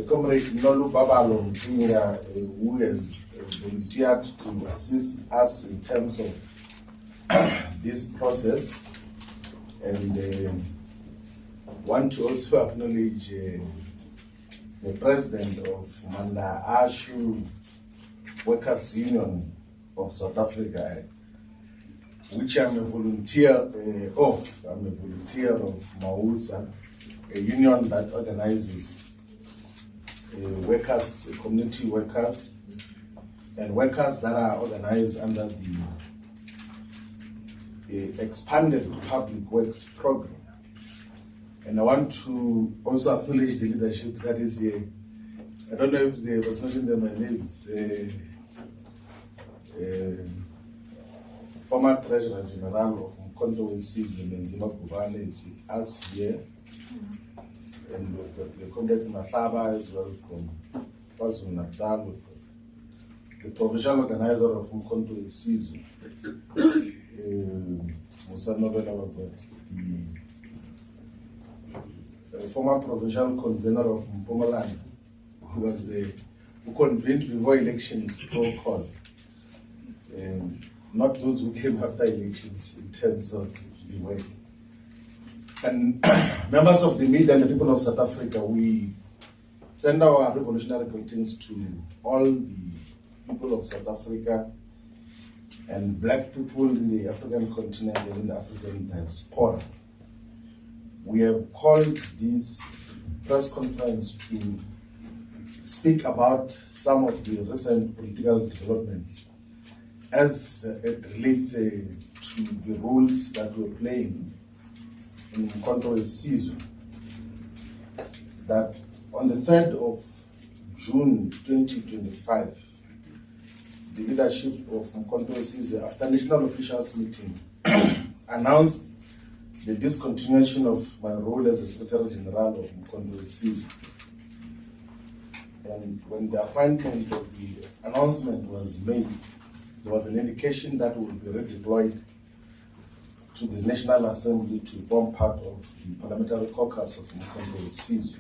Comrade Nolu Babalo Mtinga, who has volunteered to assist us in terms of this process, and want to also acknowledge the president of Manda Ashu Workers Union of South Africa, which I'm a volunteer of. I'm a volunteer of Mausa, a union that organizes workers, community workers, and workers that are organized under the expanded public works program. And I want to also acknowledge the leadership that is here. I don't know if they was mentioned them my names. Former Treasurer General of Mkondo Wesizwe Nzima Kubane is us here. And the Comrade Mahlaba as well from KwaZulu Natal, the provincial organizer of Mkondo Wesizwe, Musa Nobela, the former provincial convener of Mpumalanga, who convened before elections pro cause, not those who came after elections in terms of the way. And members of the media and the people of South Africa, we send our revolutionary greetings to all the people of South Africa and black people in the African continent and in the African diaspora. We have called this press conference to speak about some of the recent political developments as it relates to the roles that we're playing in Mkondo Wesizwe. That on the 3rd of June 2025, the leadership of Mkondo Wesizwe, after national officials meeting, announced the discontinuation of my role as the Secretary General of Mkondo Wesizwe. And when the appointment of the announcement was made, there was an indication that we will be redeployed to the National Assembly to form part of the parliamentary caucus of Mkondo Wesizwe.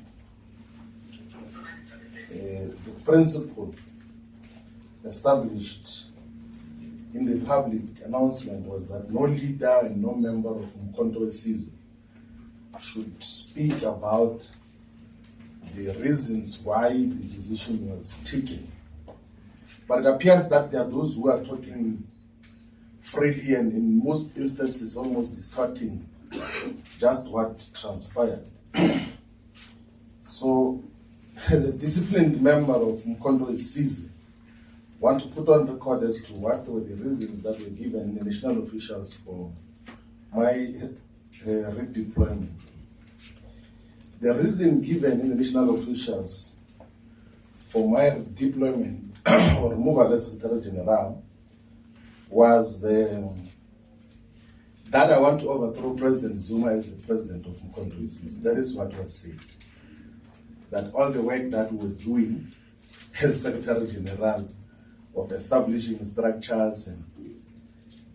The principle established in the public announcement was that no leader and no member of Mkondo Wesizwe should speak about the reasons why the decision was taken. But it appears that there are those who are talking freely and in most instances almost discarding just what transpired. So, as a disciplined member of Mkondo Wesizwe, I want to put on record as to what were the reasons that were given the national officials for my redeployment. The reason given in the national officials for my deployment or removal as Secretary General was that I want to overthrow President Zuma as the president of Mkondo Wesizwe. That is what was said. That all the work that we were doing as Secretary General of establishing structures and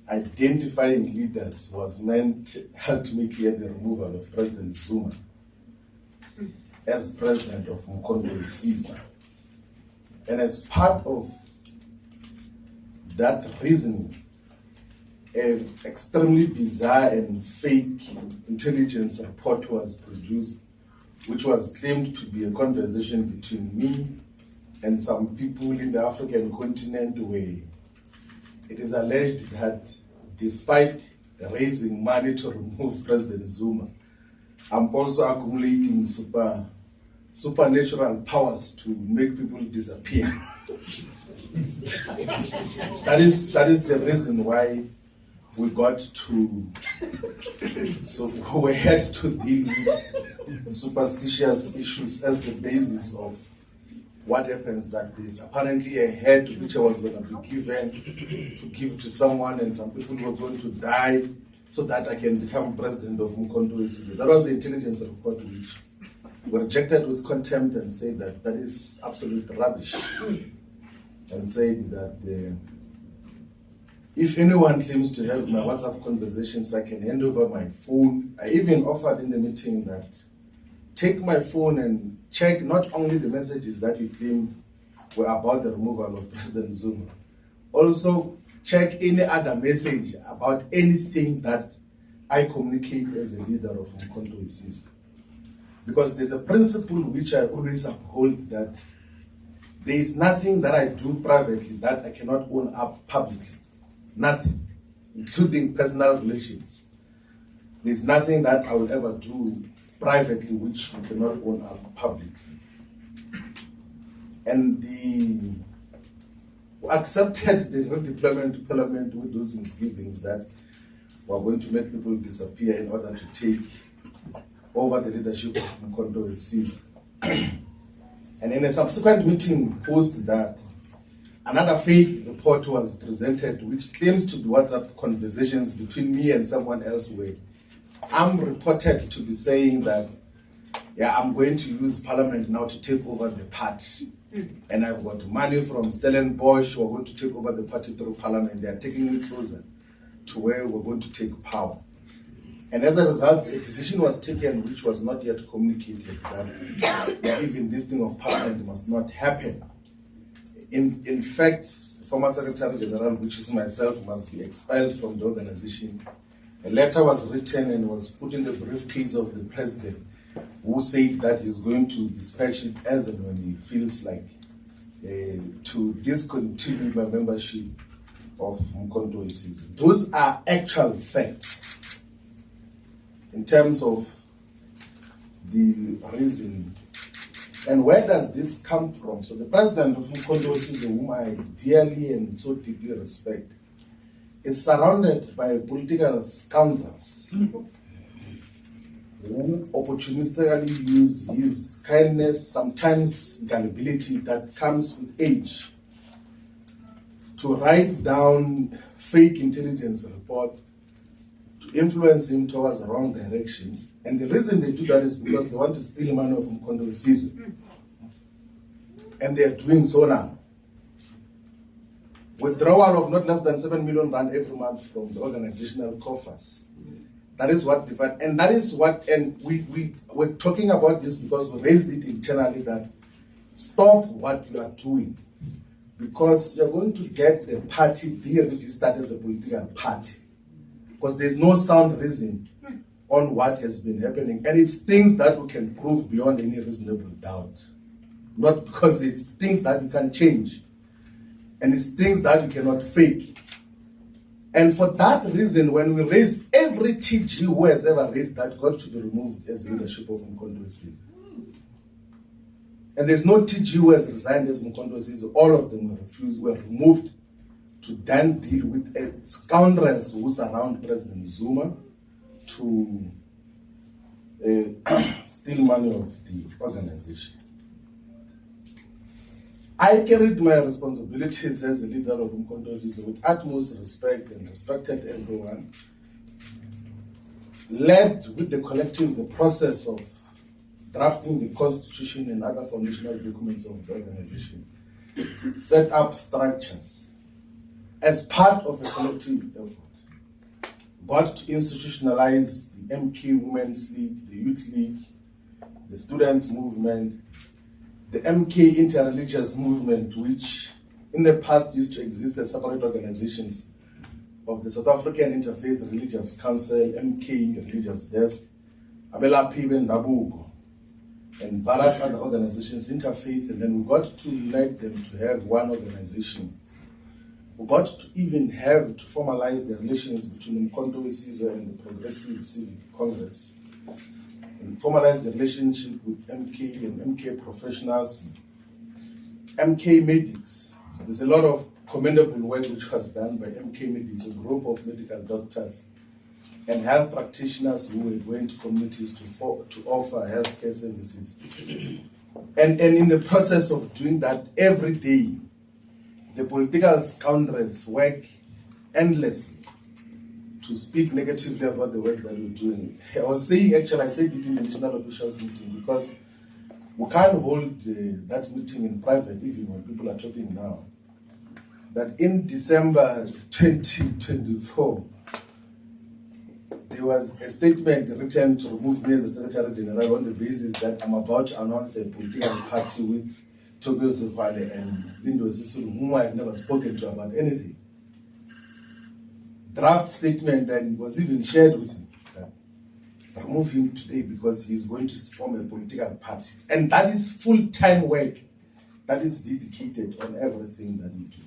identifying leaders was meant ultimately at the removal of President Zuma as president of Mkondo Wesizwe. And as part of that reasoning, an extremely bizarre and fake intelligence report was produced, which was claimed to be a conversation between me and some people in the African continent, where it is alleged that despite raising money to remove President Zuma, I'm also accumulating supernatural powers to make people disappear. That is the reason why we got to, so we had to deal with superstitious issues as the basis of what happens, that there's apparently a head which I was going to be given to give to someone, and some people were going to die so that I can become president of Mkondo Wesizwe. That was the intelligence report, which were rejected with contempt and said that that is absolute rubbish, and said that if anyone claims to have my WhatsApp conversations, I can hand over my phone. I even offered in the meeting that take my phone and check not only the messages that you claim were about the removal of President Zuma, also check any other message about anything that I communicate as a leader of Umkhonto weSizwe. Because there's a principle which I always uphold, that there is nothing that I do privately that I cannot own up publicly. Nothing, including personal relations. There's nothing that I will ever do privately which we cannot own up publicly. And we accepted the redeployment to parliament with those misgivings that we're going to make people disappear in order to take over the leadership of Umkhonto weSizwe. And in a subsequent meeting post that, another fake report was presented which claims to be WhatsApp conversations between me and someone else, where I'm reported to be saying that, yeah, I'm going to use parliament now to take over the party. And I've got money from Stellenbosch who are going to take over the party through parliament. They are taking me closer to where we're going to take power. And as a result, a decision was taken which was not yet communicated, that even this thing of parliament must not happen. In fact, former Secretary General, which is myself, must be expelled from the organization. A letter was written and was put in the briefcase of the president, who said that he's going to dispatch it as and when he feels like to discontinue my membership of Umkhonto weSizwe. Those are actual facts in terms of the reason. And where does this come from? So the president of Umkhonto weSizwe, whom I dearly and so deeply respect, is surrounded by political scoundrels who opportunistically use his kindness, sometimes gullibility that comes with age, to write down fake intelligence report to influence him towards the wrong directions. And the reason they do that is because they want to steal money of Umkhonto weSizwe. And they are doing so now. Withdrawal of not less than 7 million rand every month from the organizational coffers. That is what divided, and that is what, and we're talking about this because we raised it internally, that stop what you are doing, because you're going to get the party deregistered as a political party, because there's no sound reason on what has been happening, and it's things that we can prove beyond any reasonable doubt, not because it's things that we can change, and it's things that you cannot fake. And for that reason, when we raise every TG who has ever raised that, got to be removed as leadership of Umkhonto weSizwe. And there's no TG who has resigned as Umkhonto weSizwe. All of them were removed to then deal with scoundrels who surround President Zuma to steal money of the organization. I carried my responsibilities as a leader of Umkhonto weSizwe with utmost respect and respected everyone. Led with the collective the process of drafting the constitution and other foundational documents of the organization. Set up structures as part of a collective effort. Got to institutionalize the MK Women's League, the Youth League, the Students' Movement, the MK Interreligious Movement, which in the past used to exist as separate organizations of the South African Interfaith Religious Council, MK Religious Desk, Abelapi Bendabuko, and various other organizations, interfaith, and then we got to unite them to have one organization. We got to even have to formalize the relations between Umkhonto weSizwe and the Progressive Civic Congress, and formalize the relationship with MK and MK professionals, MK medics. So there's a lot of commendable work which was done by MK medics, a group of medical doctors and health practitioners who were going to communities to offer healthcare services. And in the process of doing that, every day, the political scoundrels work endlessly to speak negatively about the work that we're doing. I was saying, actually, I said it in the national officials meeting, because we can't hold that meeting in private, even when people are talking now. That in December 2024, there there was a statement written to remove me as the Secretary General on the basis that I'm about to announce a political party with Tokyo Sekwale and Lindo Sisulu, whom I had never spoken to about anything. Draft statement and was even shared with me that remove him today because he's going to form a political party. And that is full-time work that is dedicated on everything that we do.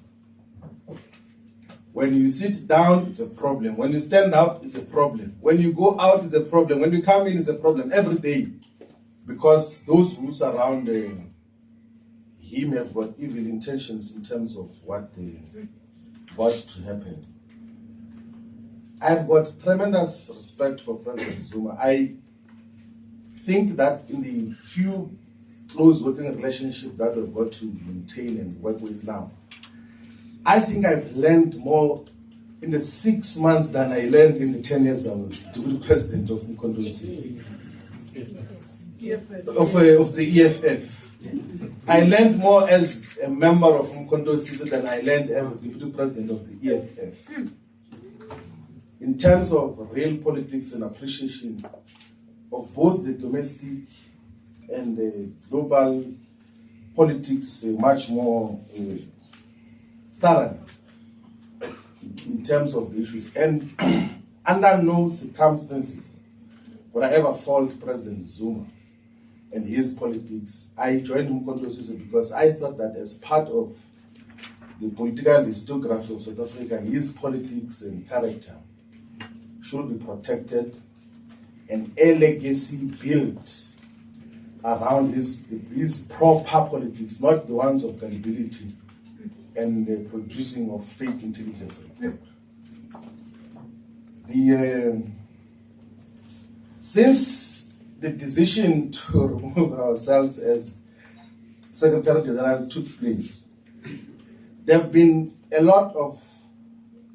When you sit down, it's a problem. When you stand up, it's a problem. When you go out, it's a problem. When you come in, it's a problem every day. Because those who surround him have got evil intentions in terms of what to happen. I've got tremendous respect for President Zuma. I think that in the few close working relationship that we've got to maintain and work with now, I think I've learned more in the 6 months than I learned in the 10 years I was deputy president of Mkondo of the EFF. I learned more as a member of Mkondo than I learned as a deputy president of the EFF. In terms of real politics and appreciation of both the domestic and the global politics, much more thoroughly in terms of the issues. And under no circumstances would I ever fault President Zuma and his politics. I joined Mkondo because I thought that as part of the political historiography of South Africa, his politics and character should be protected and a legacy built around his proper politics, not the ones of gullibility and the producing of fake intelligence report. Since the decision to remove ourselves as Secretary General took place, there have been a lot of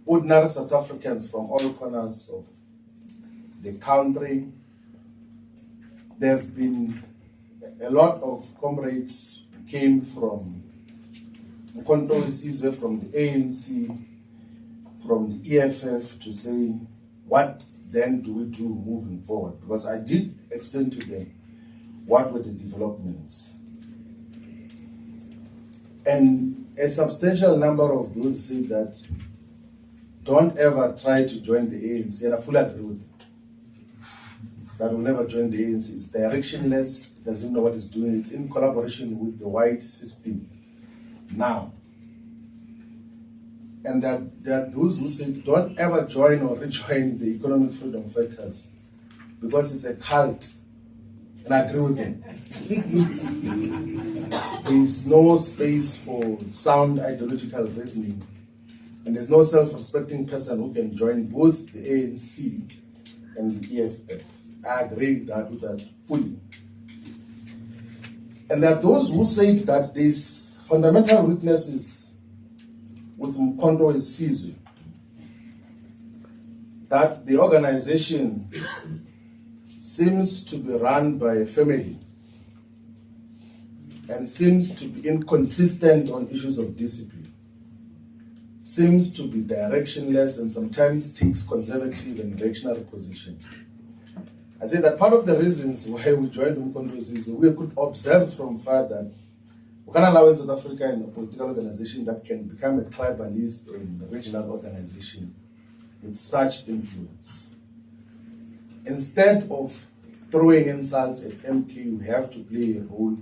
ordinary South Africans from all corners of the country. There have been a lot of comrades who came from Mkondo Sizwe, from the ANC, from the EFF to say, what then do we do moving forward? Because I did explain to them what were the developments. And a substantial number of those said that don't ever try to join the ANC, and I fully agree with it. That will never join the ANC. It's directionless, doesn't know what it's doing. It's in collaboration with the white system now. And that there are those who say don't ever join or rejoin the economic freedom fighters because it's a cult. And I agree with them. There's no space for sound ideological reasoning. And there's no self-respecting person who can join both the ANC and the EFF. I agree with that fully. And there are those who say that there's fundamental weaknesses with Mkondo Sizwe, that the organization seems to be run by a family and seems to be inconsistent on issues of discipline, seems to be directionless and sometimes takes conservative and reactionary positions. I say that part of the reasons why we joined Mkondo is we could observe from far that we can allow in South Africa in a political organization that can become a tribalist and regional organization with such influence. Instead of throwing insults at MK, we have to play a role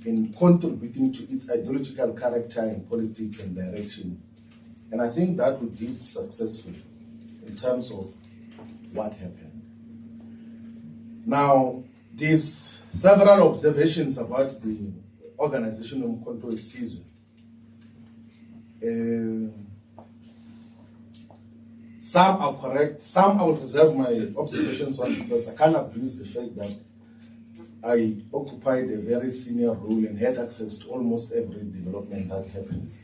in contributing to its ideological character and politics and direction. And I think that we did successfully in terms of what happened. Now, there's several observations about the organization of Mkondo Sizwe. Some are correct, some I will reserve my observations on because I can't abuse the fact that I occupied a very senior role and had access to almost every development that happens.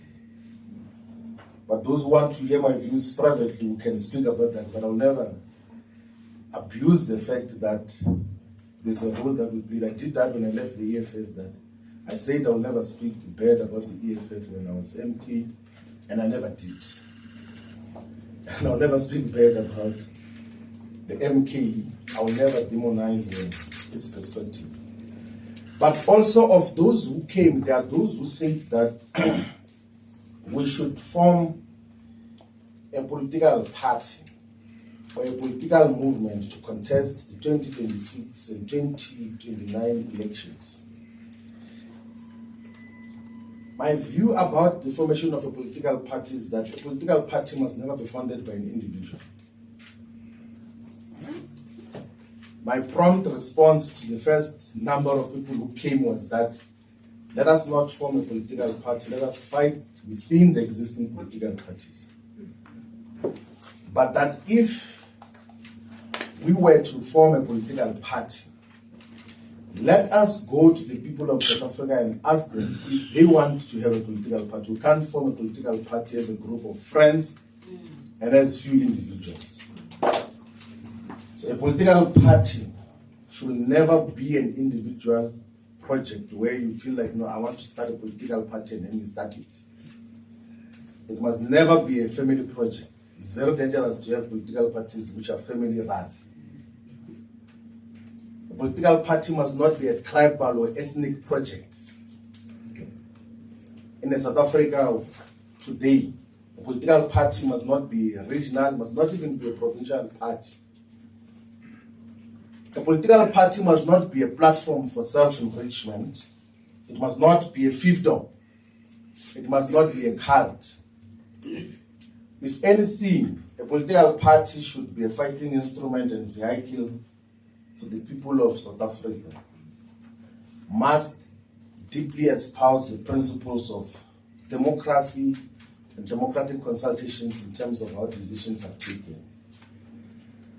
But those who want to hear my views privately, we can speak about that, but I'll never abuse the fact that there's a role that we played. I did that when I left the EFF, that I said I'll never speak bad about the EFF when I was MP, and I never did. And I'll never speak bad about the MKE, I will never demonize its perspective. But also of those who came, there are those who said that we should form a political party or a political movement to contest the 2026 and 2029 elections. My view about the formation of a political party is that a political party must never be founded by an individual. My prompt response to the first number of people who came was that let us not form a political party, let us fight within the existing political parties. But that if we were to form a political party, let us go to the people of South Africa and ask them if they want to have a political party. We can't form a political party as a group of friends and as few individuals. So a political party should never be an individual project where you feel like, no, I want to start a political party and then you start it. It must never be a family project. It's very dangerous to have political parties which are family run. A political party must not be a tribal or ethnic project. In South Africa today, a political party must not be regional, must not even be a provincial party. A political party must not be a platform for self-enrichment. It must not be a fiefdom. It must not be a cult. If anything, a political party should be a fighting instrument and vehicle for the people of South Africa. Must deeply espouse the principles of democracy and democratic consultations in terms of how decisions are taken.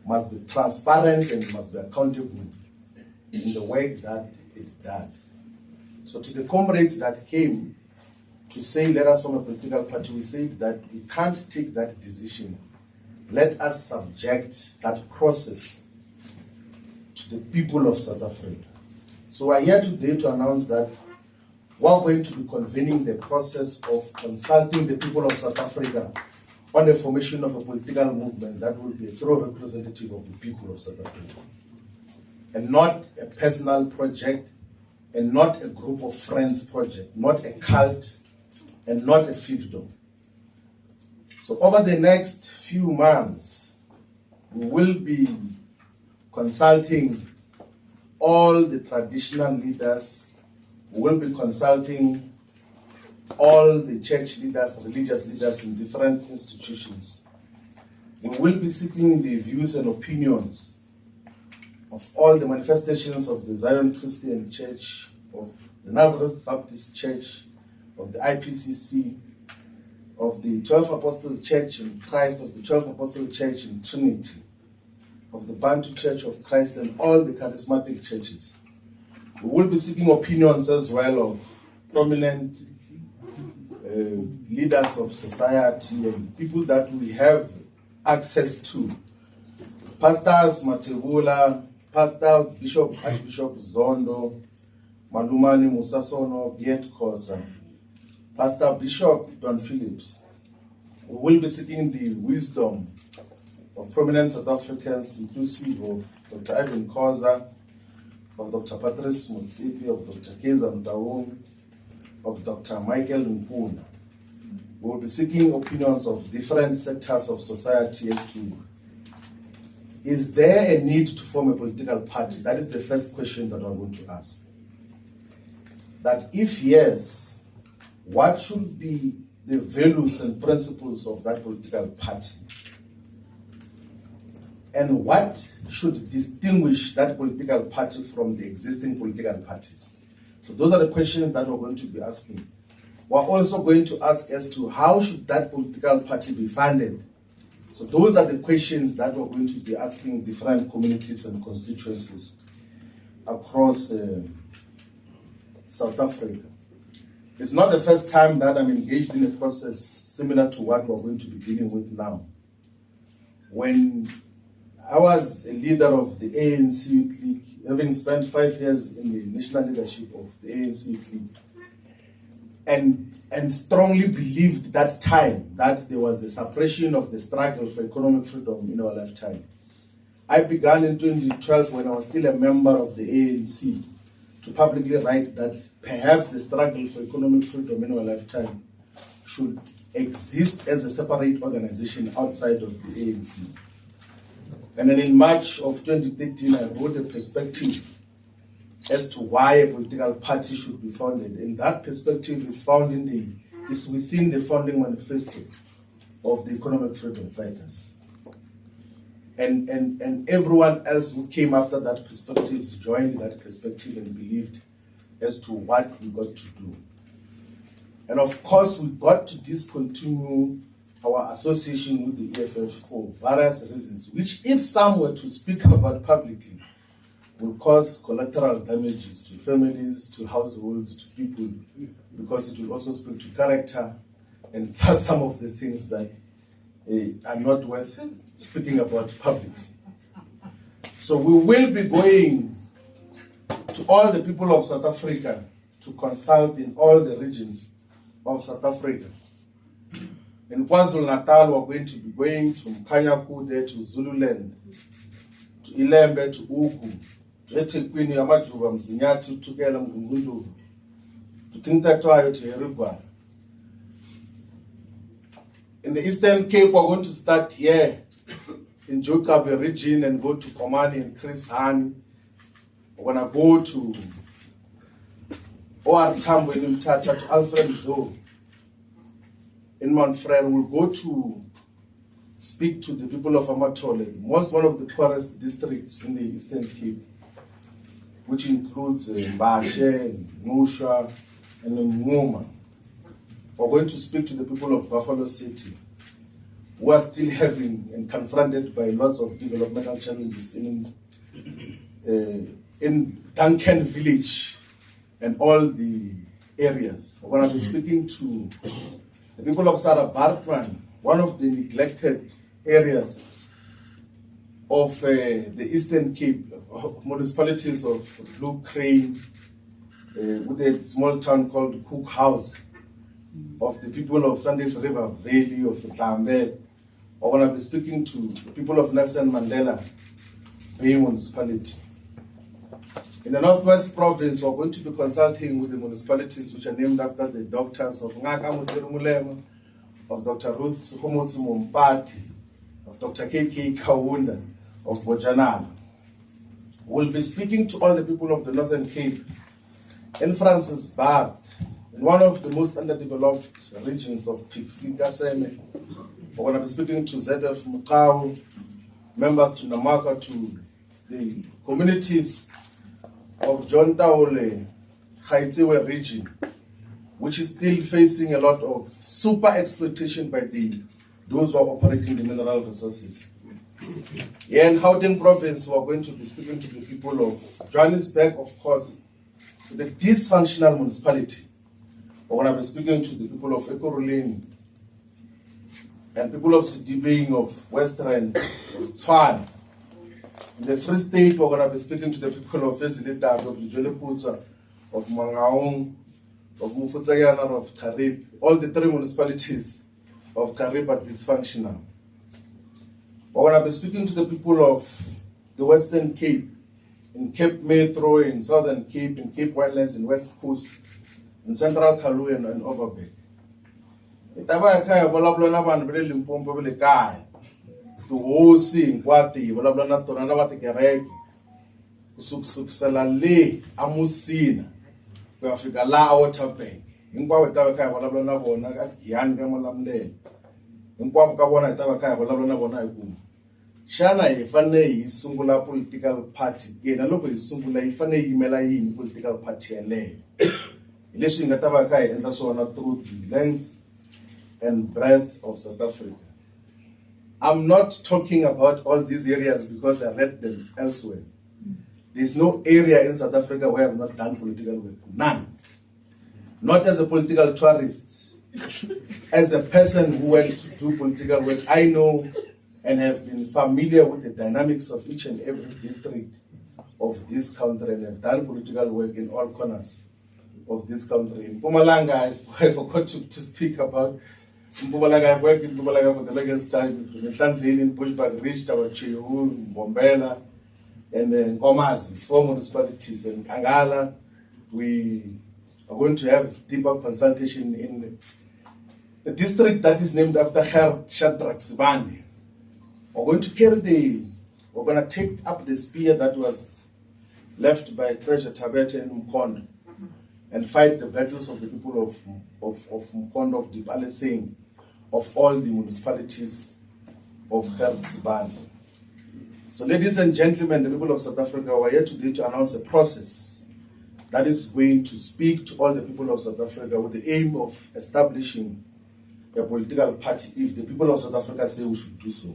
Must be transparent and must be accountable in the work that it does. So to the comrades that came to say let us form a political party, we said that we can't take that decision. Let us subject that process to the people of South Africa. So we're here today to announce that we're going to be convening the process of consulting the people of South Africa on the formation of a political movement that will be a thorough representative of the people of South Africa. And not a personal project, and not a group of friends project, not a cult, and not a fiefdom. So over the next few months, we will be consulting all the traditional leaders, we will be consulting all the church leaders, religious leaders in different institutions. We will be seeking the views and opinions of all the manifestations of the Zion Christian Church, of the Nazareth Baptist Church, of the IPCC, of the 12 Apostle Church in Christ, of the 12 Apostle Church in Trinity, of the Bantu Church of Christ, and all the charismatic churches. We will be seeking opinions as well of prominent leaders of society and people that we have access to. Pastors Matebula, Pastor Bishop Archbishop Zondo, Malumani Musasono, Biet Kosa, Pastor Bishop Don Phillips. We will be seeking the wisdom of prominent South Africans, inclusive of Dr. Ivan Kosa, of Dr. Patrice Mutsipi, of Dr. Keza Mtaung, of Dr. Michael Mpuna. We will be seeking opinions of different sectors of society as to, is there a need to form a political party? That is the first question that we're going to ask. That if yes, what should be the values and principles of that political party? And what should distinguish that political party from the existing political parties? So those are the questions that we're going to be asking. We're also going to ask as to how should that political party be funded? So those are the questions that we're going to be asking different communities and constituencies across South Africa. It's not the first time that I'm engaged in a process similar to what we're going to be dealing with now. When I was a leader of the ANC Youth League, having spent 5 years in the national leadership of the ANC Youth League, and strongly believed that time that there was a suppression of the struggle for economic freedom in our lifetime. I began in 2012 when I was still a member of the ANC to publicly write that perhaps the struggle for economic freedom in our lifetime should exist as a separate organization outside of the ANC. And then in March of 2013, I wrote a perspective as to why a political party should be founded. And that perspective is found is within the founding manifesto of the economic freedom fighters. And everyone else who came after that perspective joined that perspective and believed as to what we got to do. And of course, we got to discontinue our association with the EFF for various reasons, which if some were to speak about publicly, will cause collateral damages to families, to households, to people, because it will also speak to character, and that's some of the things that are not worth speaking about publicly. So we will be going to all the people of South Africa to consult in all the regions of South Africa. In KwaZulu-Natal, we're going to be going to Mkanyaku, there to Zululand, to Ilembe, to Ugu, to eThekwini, Amajuba, Mzinyathi, Uthukela, Mngungundlovu, to Kintatwayo, to Herugwana. In the Eastern Cape, we're going to start here in Jokabe region and go to Komani and Chris Hani. We're going to go to OR Tambo in Mthatha, to Alfred Zo. In Manfred, we'll go to speak to the people of Amatole, one of the poorest districts in the Eastern Cape, which includes Mbashe, Nusha, and Ngoma. We're going to speak to the people of Buffalo City, who are still having and confronted by lots of developmental challenges in Duncan Village and all the areas. We're going to be speaking to the people of Sarah Bartman, one of the neglected areas of the Eastern Cape, municipalities of Blue Crane, with a small town called Cook House, of the people of Sandys River Valley, of Tlambe. We're going to be speaking to the people of Nelson Mandela Bay Municipality. In the Northwest Province, we're going to be consulting with the municipalities which are named after the doctors of Ngaka Mutirumulema, of Dr. Ruth Sukhumutsu Mumpati, of Dr. KK Kawunda, of Bojanala. We'll be speaking to all the people of the Northern Cape in Francis Bar, in one of the most underdeveloped regions of Pixi Kaseme. We're going to be speaking to ZF Mukau, members to Namaka, to the communities of John Taole, Haitiwe region, which is still facing a lot of super exploitation by those who are operating the mineral resources. Here in Gauteng province, we're going to be speaking to the people of Johannesburg, of course, to the dysfunctional municipality. We're going to be speaking to the people of Ekurhuleni and people of Sidibeng, of Western, of Tshwane. In the Free State, we're going to be speaking to the people of Ezilitaba, of Lijoliputsa, of Mangaung, of Mufutsayanar, of Karib. All the three municipalities of Karib are dysfunctional. We're going to be speaking to the people of the Western Cape, in Cape Metro, in Southern Cape, in Cape Wildlands, in West Coast, in Central Karoo and Overberg. Itaba yakaya balabla na vanhu vele Limpopo vele kaya. Tihosi hinkwati vulavula na tona na va tikereke kusukisela le amusina ku ya fika la Waterberg. Hinkwavo hi ta va kha hi vulavula na vona ka Giyani ka Malamulele. Hinkwavo ka vona hi ta va kha hi vulavula na vona hi ku xana hi fanele hi sungula political party ke na loko hi sungula hi fanele hi yimela yini political party yeleyo. Hi leswi hi nga ta va kha hi endla swona through the length and breadth of South Africa. I'm not talking about all these areas because I read them elsewhere. There's no area in South Africa where I've not done political work. None. Not as a political tourist. As a person who went to do political work, I know and have been familiar with the dynamics of each and every district of this country and have done political work in all corners of this country. In Mpumalanga, I forgot to speak about I've worked in Mpumalanga for the longest time. In Tanzania, in Bushbuck, reached our Chihu, Bombela, and then Komazi, 4 municipalities. And Kangala, we are going to have deeper consultation in the district that is named after Her Shadrach Sibani. We're going to take up the spear that was left by Treasure Tabete and Mkondo and fight the battles of the people of Mkondo, of the Palestine, of all the municipalities of Her Sibani. So ladies and gentlemen, the people of South Africa, we are here today to announce a process that is going to speak to all the people of South Africa with the aim of establishing a political party if the people of South Africa say we should do so.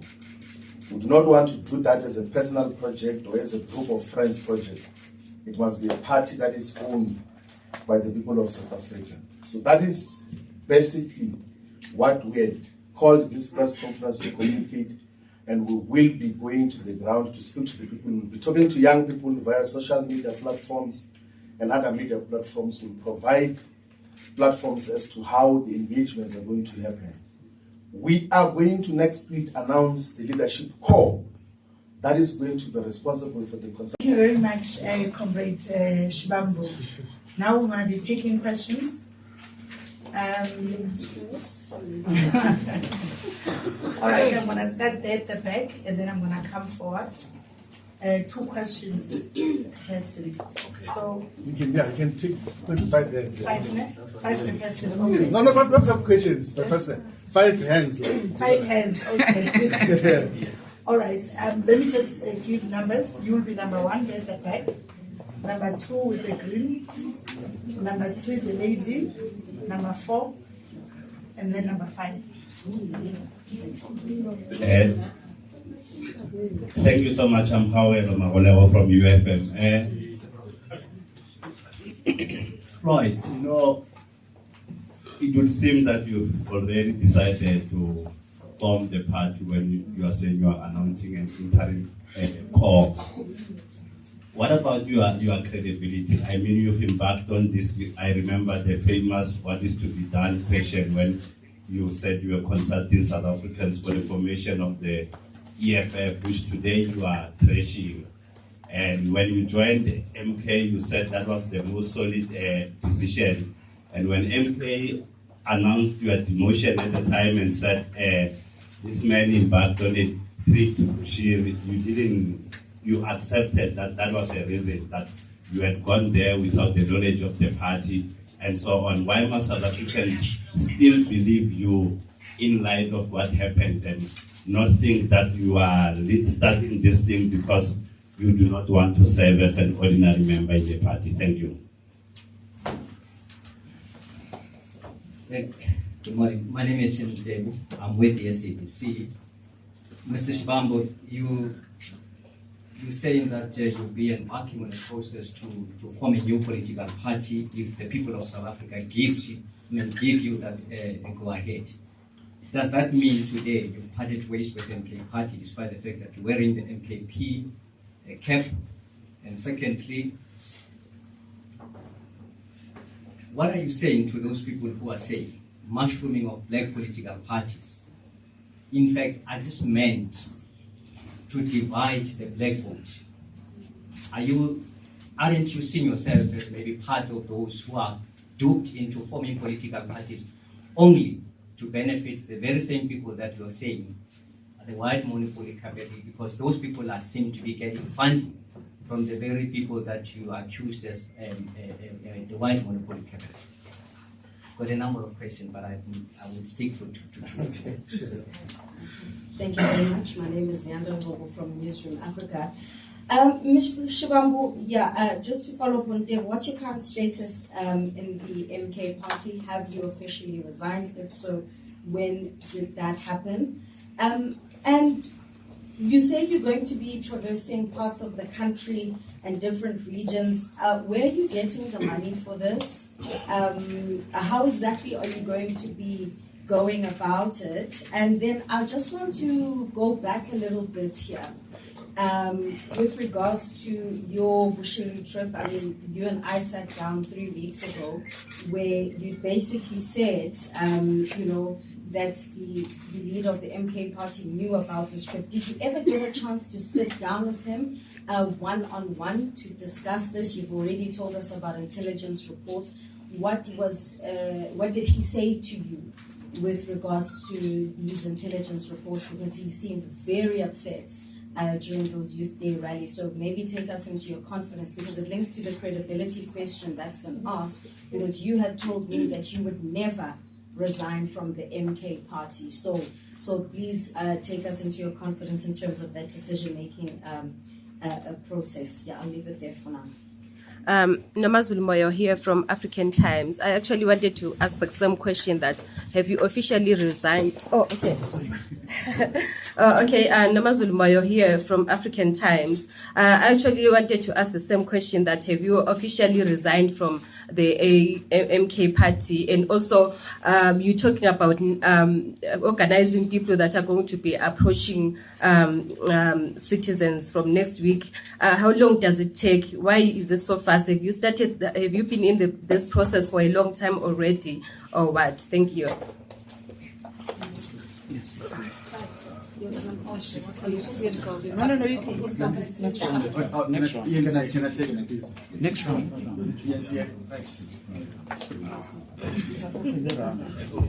We do not want to do that as a personal project or as a group of friends project. It must be a party that is owned by the people of South Africa. So that is basically what we had called this press conference to communicate, and we will be going to the ground to speak to the people. We'll be talking to young people via social media platforms and other media platforms. Will provide platforms as to how the engagements are going to happen. We are going to next week announce the leadership core that is going to be responsible for the concern. Thank you very much, Comrade Shivambu. Now we're going to be taking questions. All right, I'm going to start there at the back, and then I'm going to come forward. 2 questions person. So You can take 25 hands. 5 minutes? 5 per person. Okay. No, not 5 questions per person. 5 hands. 5 hands. Okay. All right. Let me just give numbers. You will be number 1 there at the back. Number 2 with the green. Number 3 the lady. Number 4, and then number 5. Thank you so much. I'm Howard Magolewa from UFM. Floyd, it would seem that you've already decided to form the party when you are saying you are announcing an interim core. What about your credibility? I mean, you've embarked on this. I remember the famous "what is to be done" question when you said you were consulting South Africans for the formation of the EFF, which today you are trashing. And when you joined the MK, you said that was the most solid decision. And when MK announced your demotion at the time and said this man embarked on a trip to Bushiri, you accepted that was the reason, that you had gone there without the knowledge of the party and so on. Why must South Africans still believe you in light of what happened and not think that you are starting this thing because you do not want to serve as an ordinary member in the party? Thank you. Good morning. My name is Shivambu. I'm with the SABC. Mr. Shivambu, you're saying that you'll be embarking on a process to form a new political party if the people of South Africa give you that go ahead. Does that mean today you've parted ways with the MK party despite the fact that you're wearing the MKP cap? And secondly, what are you saying to those people who are saying mushrooming of black political parties, in fact, are just meant to divide the black vote? Aren't you seeing yourself as maybe part of those who are duped into forming political parties only to benefit the very same people that you're saying are the white monopoly capital, because those people are seem to be getting funding from the very people that you accused as the white monopoly capital? Got a number of questions, but I will stick for two. Okay, sure. Thank you very much. My name is Yanda Ngogo from Newsroom Africa. Mr. Shivambu, just to follow up on Dave, what's your current status in the MK party? Have you officially resigned? If so, when did that happen? And you say you're going to be traversing parts of the country and different regions. Where are you getting the money for this? How exactly are you going to be going about it? And then I just want to go back a little bit here. With regards to your Bushiri trip, I mean, you and I sat down 3 weeks ago where you basically said, that the leader of the MK party knew about this trip. Did you ever get a chance to sit down with him one-on-one to discuss this? You've already told us about intelligence reports. What did he say to you with regards to these intelligence reports? Because he seemed very upset during those Youth Day rallies. So maybe take us into your confidence, because it links to the credibility question that's been asked, because you had told me that you would never resign from the MK party. So please take us into your confidence in terms of that decision-making process. Yeah, I'll leave it there for now. Namazulu Moyo here from African Times. I actually wanted to ask the same question, that have you officially resigned? Oh, okay. Okay, Namazulu Moyo here from African Times. I actually wanted to ask the same question, that have you officially resigned from the MK party? And also, you're talking about organizing people that are going to be approaching citizens from next week. How long does it take? Why is it so fast? Have you been in this process for a long time already, or what? Thank you. No, you can. He's coming. Next round.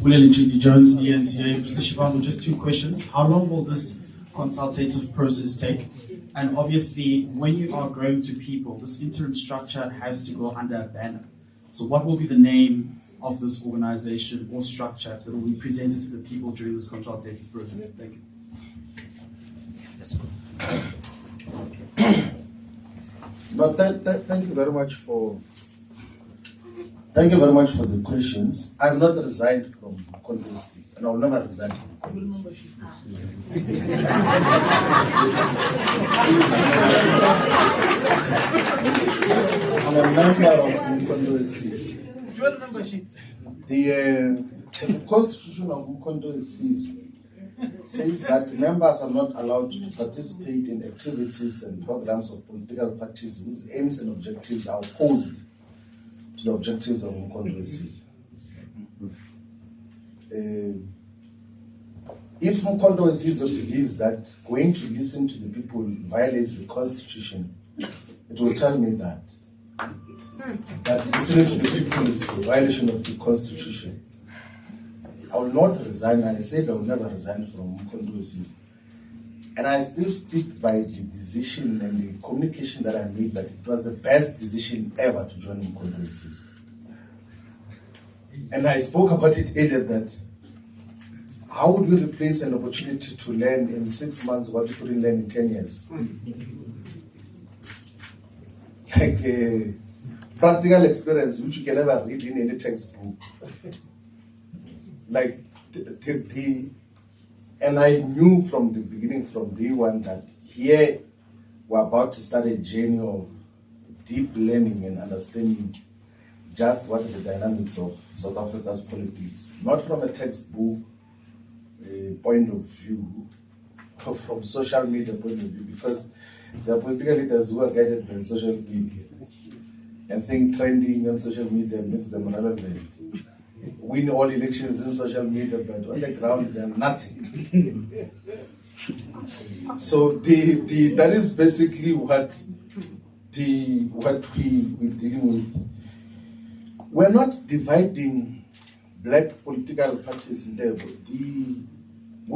William G. Jones, ENCA. Mr. Shivambu, just 2 questions. How long will this consultative process take? And obviously, when you are going to people, this interim structure has to go under a banner. So what will be the name of this organization or structure that will be presented to the people during this consultative process? Thank you. But thank you very much for the questions. I have not resigned from Congress, and I will never resign from Congress. I'm a member of Congress. The Constitution of Mkondo says that members are not allowed to participate in activities and programs of political parties whose aims and objectives are opposed to the objectives of Mkondo. If Mkondo believes that going to listen to the people violates the Constitution, it will tell me that listening to the people is a violation of the Constitution. I will not resign. I said I will never resign from Mkondo. And I still stick by the decision and the communication that I made, that it was the best decision ever to join Mkondo. And I spoke about it earlier, that how would we replace an opportunity to learn in 6 months what you couldn't learn in 10 years? Like a practical experience which you can never read in any textbook. Like and I knew from the beginning, from day one, that here we're about to start a journey of deep learning and understanding just what the dynamics of South Africa's politics, not from a textbook point of view, or from social media point of view, because there are political leaders who are guided by social media and think trending on social media makes them relevant. Win all elections in social media, but on the ground they're nothing. So that is basically what we're dealing with. We're not dividing black political parties in there, but we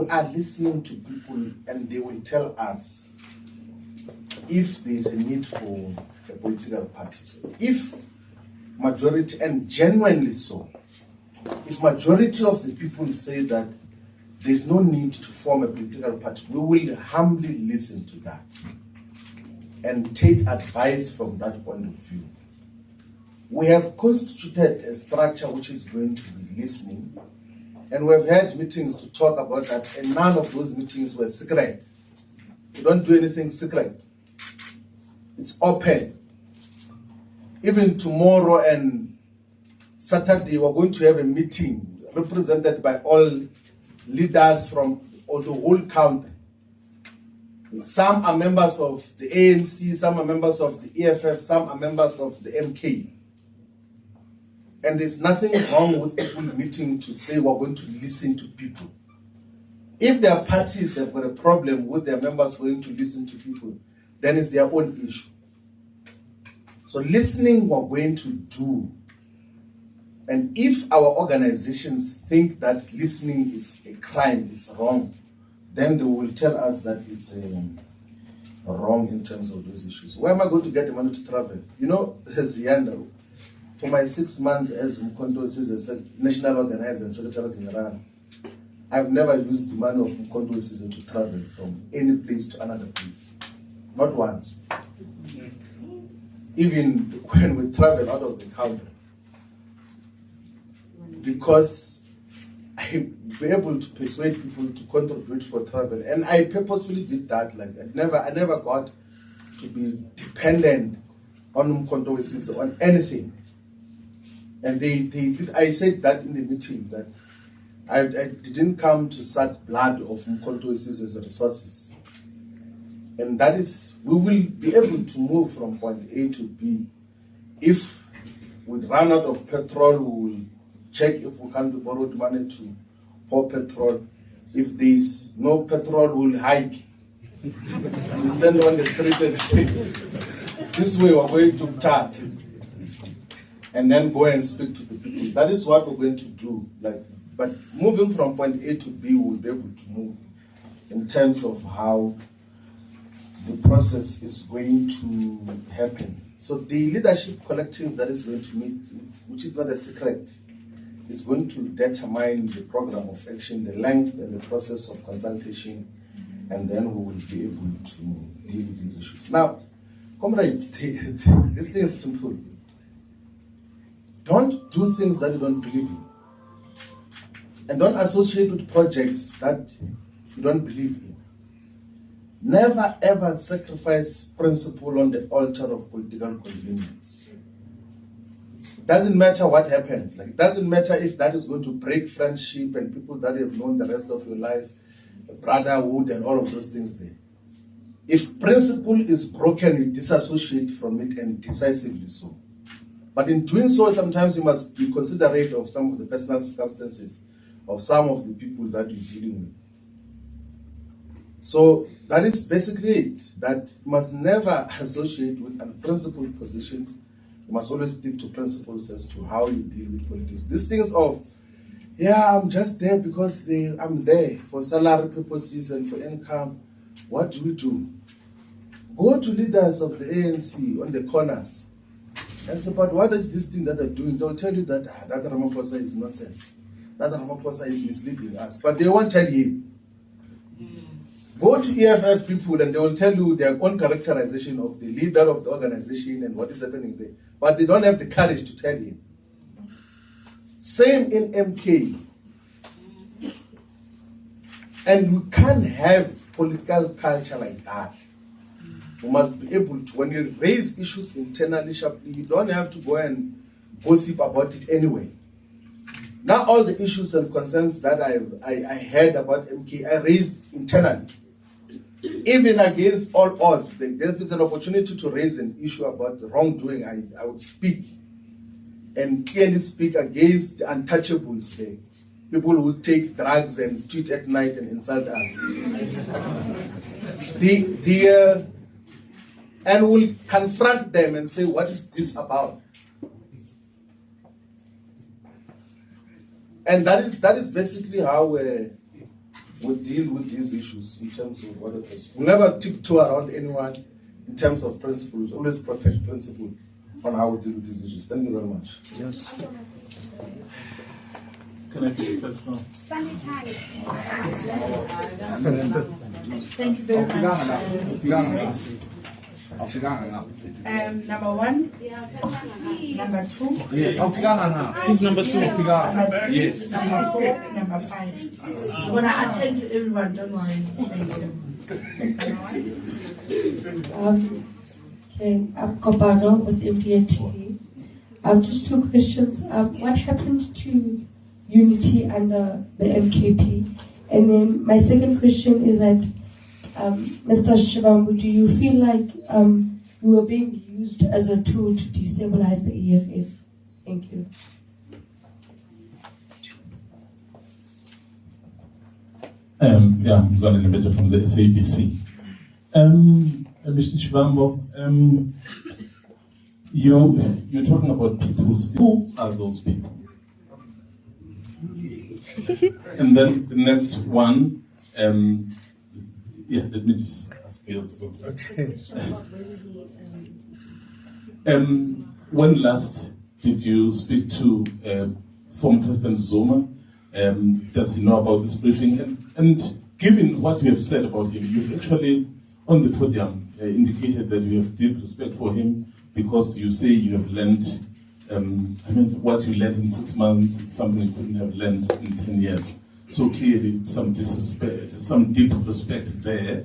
are listening to people, and they will tell us if there is a need for a political party. So if majority, and genuinely so, if majority of the people say that there's no need to form a political party, we will humbly listen to that and take advice from that point of view. We have constituted a structure which is going to be listening, and we've had meetings to talk about that, and none of those meetings were secret. We don't do anything secret. It's open. Even tomorrow and Saturday, we're going to have a meeting represented by all leaders from the whole country. Some are members of the ANC, some are members of the EFF, some are members of the MK. And there's nothing wrong with people meeting to say we're going to listen to people. If their parties have got a problem with their members going to listen to people, then it's their own issue. So listening we're going to do. And if our organizations think that listening is a crime, it's wrong, then they will tell us that it's wrong in terms of those issues. Where am I going to get the money to travel? You know, Zianda, for my 6 months as Mkondo is a national organizer and secretary general, I've never used the money of Mkondo to travel from any place to another place. Not once. Even when we travel out of the country. Because I be able to persuade people to contribute for travel. And I purposefully did that. Like I never got to be dependent on Mkondo on anything. And I said that in the meeting that I didn't come to suck blood of Mkondo as resources. And that is, we will be able to move from point A to B. If we run out of petrol, we will check if we can borrow money to pour petrol. If there's no petrol, we'll hike. We stand on the street and say, this way we're going to chat. And then go and speak to the people. That is what we're going to do. But moving from point A to B, we'll be able to move in terms of how the process is going to happen. So the leadership collective that is going to meet, which is not a secret, is going to determine the program of action, the length and the process of consultation, and then we will be able to deal with these issues. Now, comrades, this thing is simple. Don't do things that you don't believe in. And don't associate with projects that you don't believe in. Never ever sacrifice principle on the altar of political convenience. Doesn't matter what happens. It doesn't matter if that is going to break friendship and people that you have known the rest of your life, brotherhood and all of those things there. If principle is broken, you disassociate from it, and decisively so. But in doing so, sometimes you must be considerate of some of the personal circumstances of some of the people that you're dealing with. So that is basically it, that you must never associate with unprincipled positions. You must always stick to principles as to how you deal with politics. These things of, I'm just there because I'm there for salary purposes and for income. What do? Go to leaders of the ANC on the corners and say, but what is this thing that they're doing? They'll tell you that that Ramaphosa is nonsense. That Ramaphosa is misleading us. But they won't tell you. Go to EFF people and they will tell you their own characterization of the leader of the organization and what is happening there. But they don't have the courage to tell you. Same in MK. And we can't have political culture like that. We must be able to, when you raise issues internally sharply, you don't have to go and gossip about it anyway. Now all the issues and concerns that I heard about MK, I raised internally. Even against all odds, if there's an opportunity to raise an issue about wrongdoing, I would speak and clearly speak against the untouchables there. People who take drugs and tweet at night and insult us. And we'll confront them and say, what is this about? And that is basically how we deal with these issues in terms of what it is. We'll never tiptoe around anyone in terms of principles. Always protect principle on how we deal with these issues. Thank you very much. Yes. Can I take first now? Thank you very much. Number one, number two, Who's number two? number three, Yes. number four, number five. I'm gonna attend to everyone, don't worry. Okay, I'm Kobano with MDN TV. Just two questions. What happened to unity under the MKP? And then my second question is that, Mr. Shivambu, do you feel like you were being used as a tool to destabilize the EFF? Thank you. Midrand Better from the SABC. Mr. Shivambu, you're talking about people. Who are those people? And then the next one, let me just ask you. Okay. When last did you speak to former President Zuma? Does he know about this briefing? And given what you have said about him, you've actually, on the podium, indicated that you have deep respect for him because you say you have learned, what you learned in 6 months is something you couldn't have learned in 10 years. So clearly, some disrespect, some deep respect there.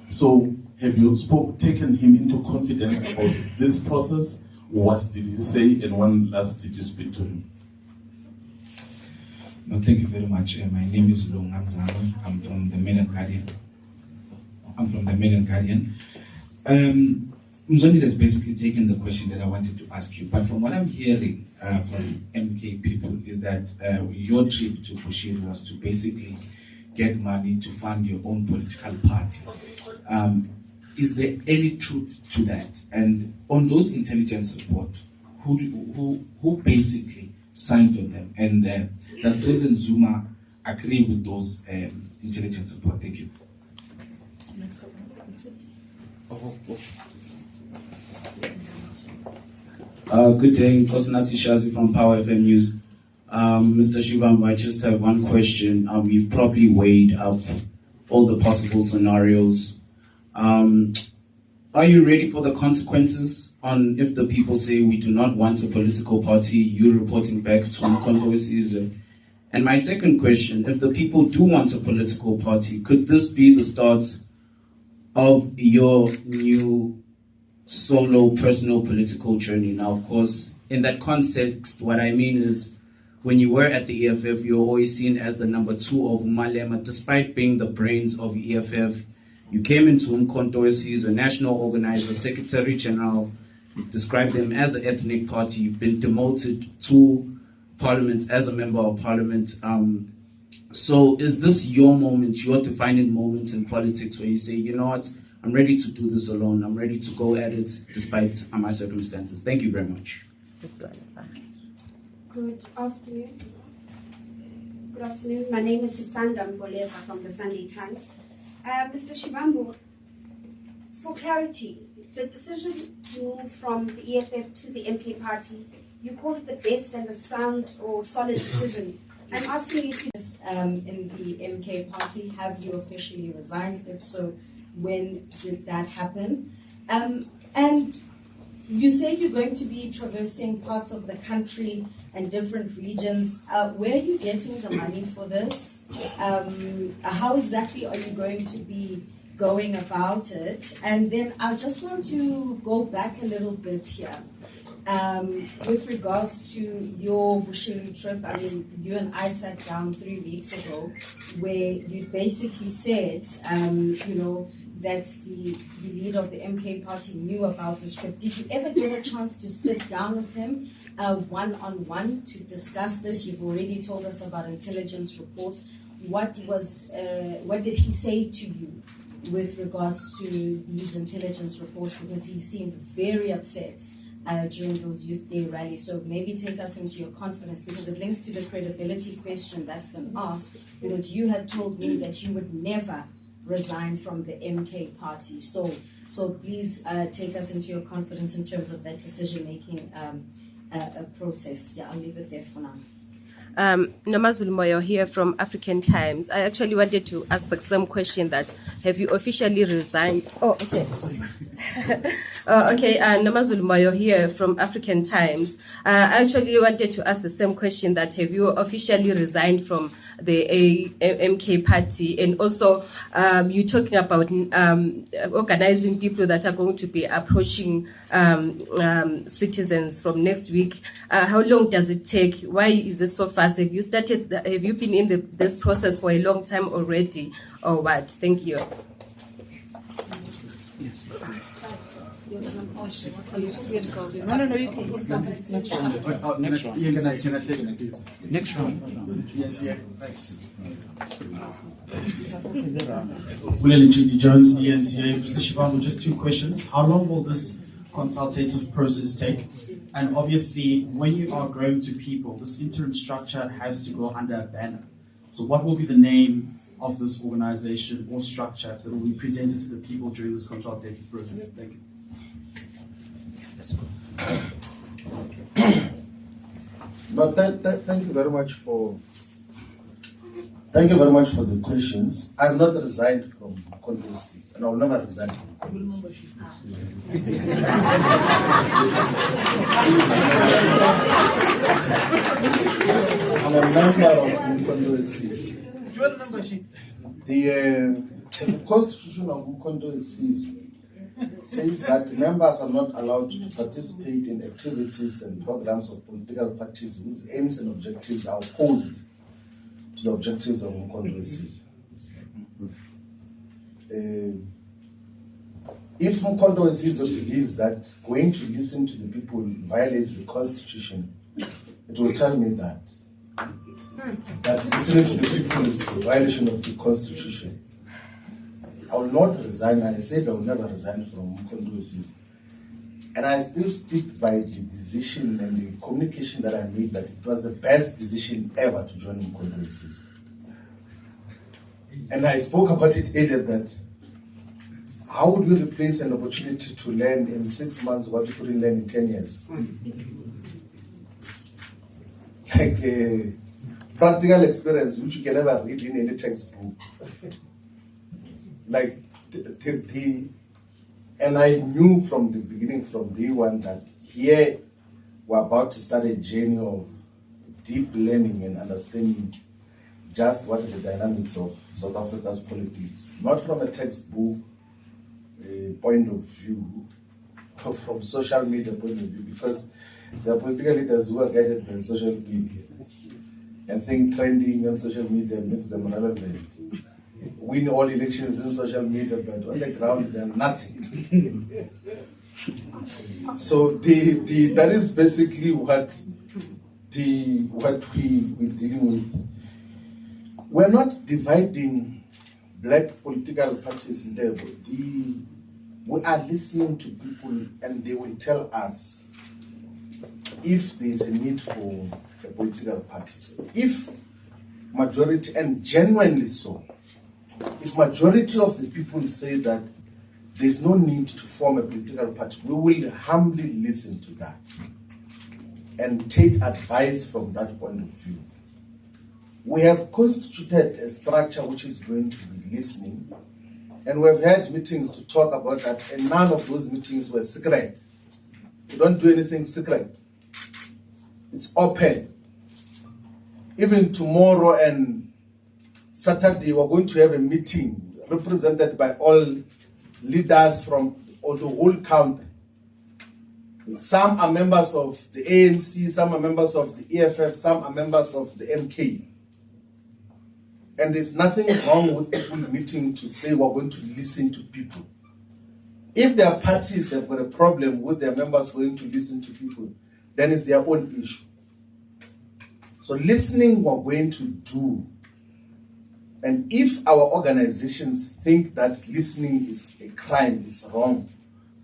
So have you taken him into confidence about this process? What did he say? And when last did you speak to him? No, thank you very much. My name is Lungang Zama. I'm from the Midrand Guardian. Mzondi has basically taken the question that I wanted to ask you. But from what I'm hearing from MK people is that your trip to Bushiri was to basically get money to fund your own political party. Is there any truth to that? And on those intelligence reports, who basically signed on them? And does President Zuma agree with those intelligence reports? Thank you. Good day, Kosinati Shazi from Power FM News. Mr. Shivambu, I just have one question. You've probably weighed up all the possible scenarios. Are you ready for the consequences on if the people say we do not want a political party, you reporting back to Mkhonto weSizwe? And my second question, if the people do want a political party, could this be the start of your new solo personal political journey? Now, of course, in that context, what I mean is when you were at the EFF, you were always seen as the number 2 of Malema, despite being the brains of EFF. You came into Mkhonto weSizwe, a national organizer, secretary general. You've described them as an ethnic party. You've been demoted to parliament as a member of parliament. So is this your moment, your defining moment in politics where you say, you know what, I'm ready to do this alone. I'm ready to go at it despite my circumstances. Thank you very much. Good afternoon. Good afternoon. My name is Sisanda Mboleva from the Sunday Times. Mr. Shivambu, for clarity, the decision to move from the EFF to the MK party, you called it the best and the sound or solid decision. I'm asking you to in the MK party, have you officially resigned? If so, when did that happen? And you say you're going to be traversing parts of the country and different regions. Where are you getting the money for this? How exactly are you going to be going about it? And then I just want to go back a little bit here. With regards to your Bushiri trip, I mean, you and I sat down 3 weeks ago where you basically said, that the leader of the MK party knew about this trip. Did you ever get a chance to sit down with him one-on-one to discuss this? You've already told us about intelligence reports. What did he say to you with regards to these intelligence reports? Because he seemed very upset during those Youth Day rallies. So maybe take us into your confidence, because it links to the credibility question that's been asked, because you had told me that you would never resign from the MK party. So please take us into your confidence in terms of that decision-making process. Yeah, I'll leave it there for now. Nomazulu Moyo here from African Times. I actually wanted to ask the same question, that have you officially resigned? Oh, okay. Okay, Nomazulu Moyo here from African Times. I actually wanted to ask the same question, that have you officially resigned from the MK party? And also, you're talking about organizing people that are going to be approaching citizens from next week. How long does it take? Why is it so fast? Have you started? Have you been in this process for a long time already, or what? Thank you. No, you can. Next round. ENCA. Thanks. William Jones, ENCA. Mr. Shivambu, just two questions. How long will this consultative process take? And obviously, when you are growing to people, this interim structure has to go under a banner. So what will be the name of this organization or structure that will be presented to the people during this consultative process? Thank you. But thank you very much for the questions. I've not resigned from Congress, and I will never resign from Congress. I'm a member of Congress. The Constitution of Mkondo says that members are not allowed to participate in activities and programs of political parties whose aims and objectives are opposed to the objectives of Mkondo. If Mkondo believes that going to listen to the people violates the Constitution, it will tell me that listening to the people is a violation of the Constitution. I will not resign. I said I will never resign from Mkondo. And I still stick by the decision and the communication that I made that it was the best decision ever to join Mkondo. And I spoke about it earlier that how would we replace an opportunity to learn in 6 months what we couldn't learn in 10 years? Like a practical experience which you can never read in any textbook. Like and I knew from the beginning, from day one, that here we're about to start a journey of deep learning and understanding just what the dynamics of South Africa's politics, not from a textbook point of view, but from social media point of view, because there are political leaders who are guided by social media and think trending on social media makes them relevant. Win all elections in social media, but on the ground they're nothing. So that is basically what we're dealing with. We're not dividing black political parties in there. We are listening to people, and they will tell us if there is a need for a political party. So if majority, and genuinely so, if majority of the people say that there's no need to form a political party, we will humbly listen to that and take advice from that point of view. We have constituted a structure which is going to be listening, and we've had meetings to talk about that, and none of those meetings were secret. We don't do anything secret. It's open. Even tomorrow and Saturday, we're going to have a meeting represented by all leaders from the whole country. Some are members of the ANC, some are members of the EFF, some are members of the MK. And there's nothing wrong with people meeting to say we're going to listen to people. If their parties have got a problem with their members going to listen to people, then it's their own issue. So listening we're going to do. And if our organizations think that listening is a crime, it's wrong,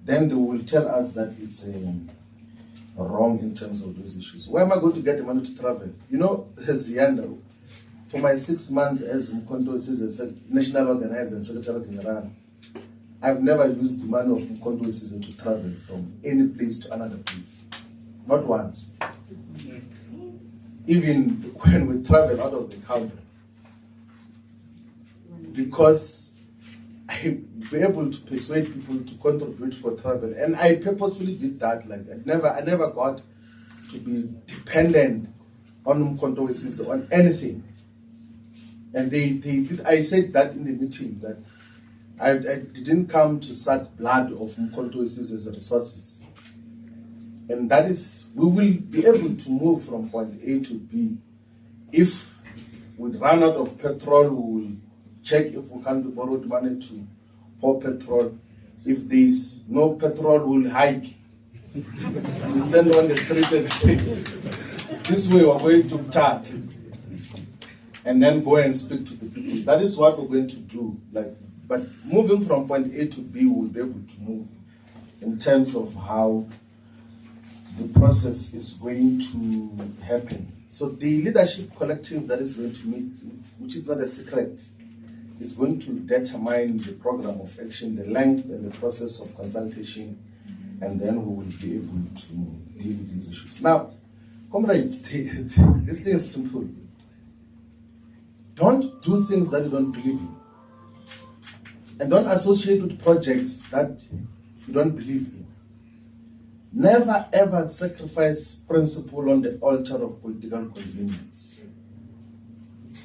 then they will tell us that it's wrong in terms of those issues. Where am I going to get the money to travel? You know, as Yanda, for my 6 months as Mkondo as a national organizer and secretary general, I've never used the money of Mkondo to travel from any place to another place. Not once. Even when we travel out of the country. Because I'm able to persuade people to contribute for travel. And I purposefully did that. Like I never got to be dependent on Mkondo on anything. And I said that in the meeting, that I didn't come to suck blood of Mkondo as resources. And that is, we will be able to move from point A to B. If we run out of petrol, we will check if we can borrow money to pour petrol. If there's no petrol, we'll hike. We stand on the street and say, this way we're going to start. and then go and speak to the people. That is what we're going to do. But moving from point A to B, we'll be able to move in terms of how the process is going to happen. So the leadership collective that is going to meet, which is not a secret, is going to determine the program of action, the length and the process of consultation, and then we will be able to deal with these issues. Now, comrades, this thing is simple. Don't do things that you don't believe in. And don't associate with projects that you don't believe in. Never ever sacrifice principle on the altar of political convenience.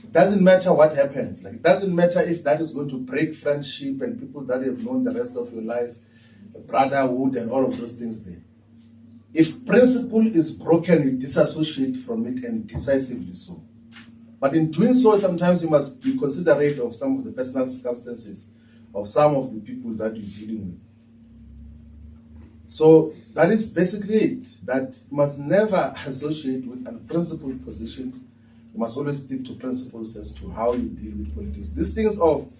It doesn't matter what happens. It doesn't matter if that is going to break friendship and people that you have known the rest of your life, brotherhood and all of those things there. If principle is broken, you disassociate from it, and decisively so. But in doing so, sometimes you must be considerate of some of the personal circumstances of some of the people that you're dealing with. So that is basically it, that you must never associate with unprincipled positions. You must always stick to principles as to how you deal with politics. These things of,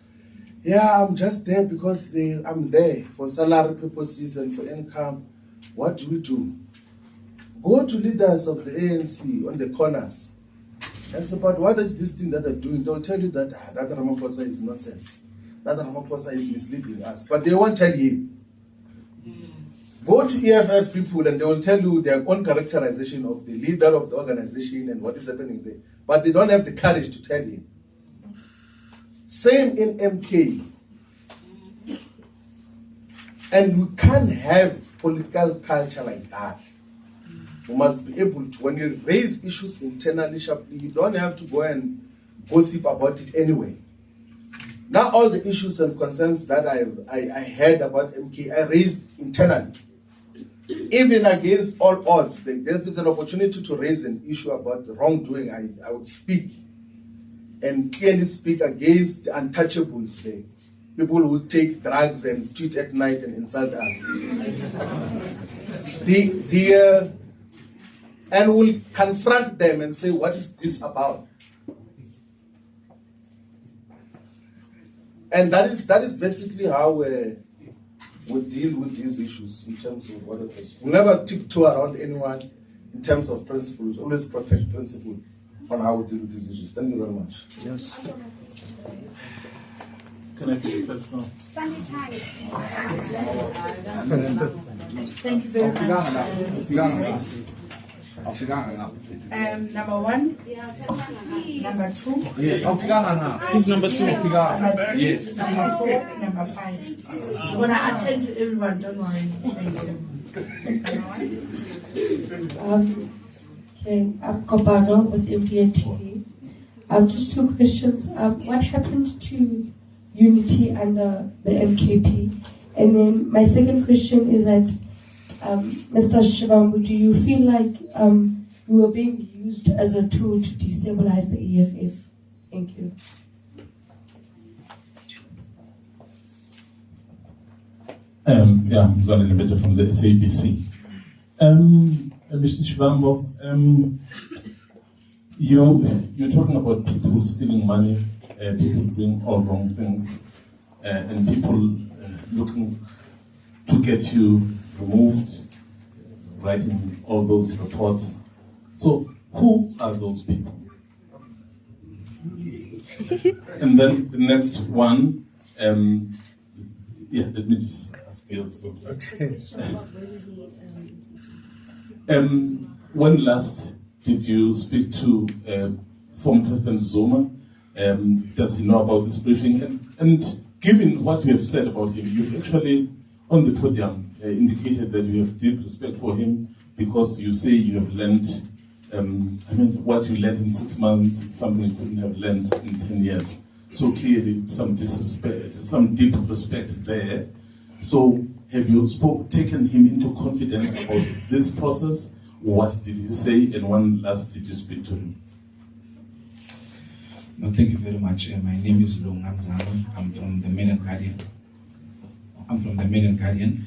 I'm just there because I'm there for salary purposes and for income. What do? Go to leaders of the ANC on the corners and say, but what is this thing that they're doing? They'll tell you that that Ramaphosa is nonsense. That Ramaphosa is misleading us. But they won't tell you. Go to EFF people and they will tell you their own characterization of the leader of the organization and what is happening there. But they don't have the courage to tell you. Same in MK. And we can't have political culture like that. You must be able to, when you raise issues internally sharply, you don't have to go and gossip about it anyway. Now all the issues and concerns that I heard about MK, I raised internally. Even against all odds, if it's an opportunity to raise an issue about wrongdoing, I would speak and clearly speak against the untouchables there. People who take drugs and tweet at night and insult us. And we'll confront them and say, what is this about? And that is basically how we deal with these issues in terms of what it is. We never tiptoe around anyone in terms of principles. Always protect principle on how we deal with these issues. Thank you very much. Yes. Can I do it first now? Sunday Times. Thank you very much. Number one, number two. Yes. Who's number two? Number three, Yes. number four, number five. I'm gonna attend to everyone, don't worry. Thank you. Okay, I'm Kopano with MDN TV. Just two questions. What happened to unity under the MKP? And then my second question is that, Mr. Shivambu, do you feel like you were being used as a tool to destabilize the EFF? Thank you. I'm Mzanele Mbeja from the SABC. Mr. Shivambu, you're talking about people stealing money, people doing all wrong things, and people looking to get you removed, writing all those reports. So who are those people? And then the next one, let me just ask you. Okay. When last did you speak to former President Zuma? Does he know about this briefing? And given what you have said about him, you've actually, on the podium, indicated that you have deep respect for him because you say you have learned, what you learned in 6 months is something you couldn't have learned in 10 years. So clearly some disrespect, some deep respect there. So have you taken him into confidence about this process? What did he say? And when last did you speak to him? No, thank you very much. My name is Lungan Zama. I'm from the Midrand Guardian.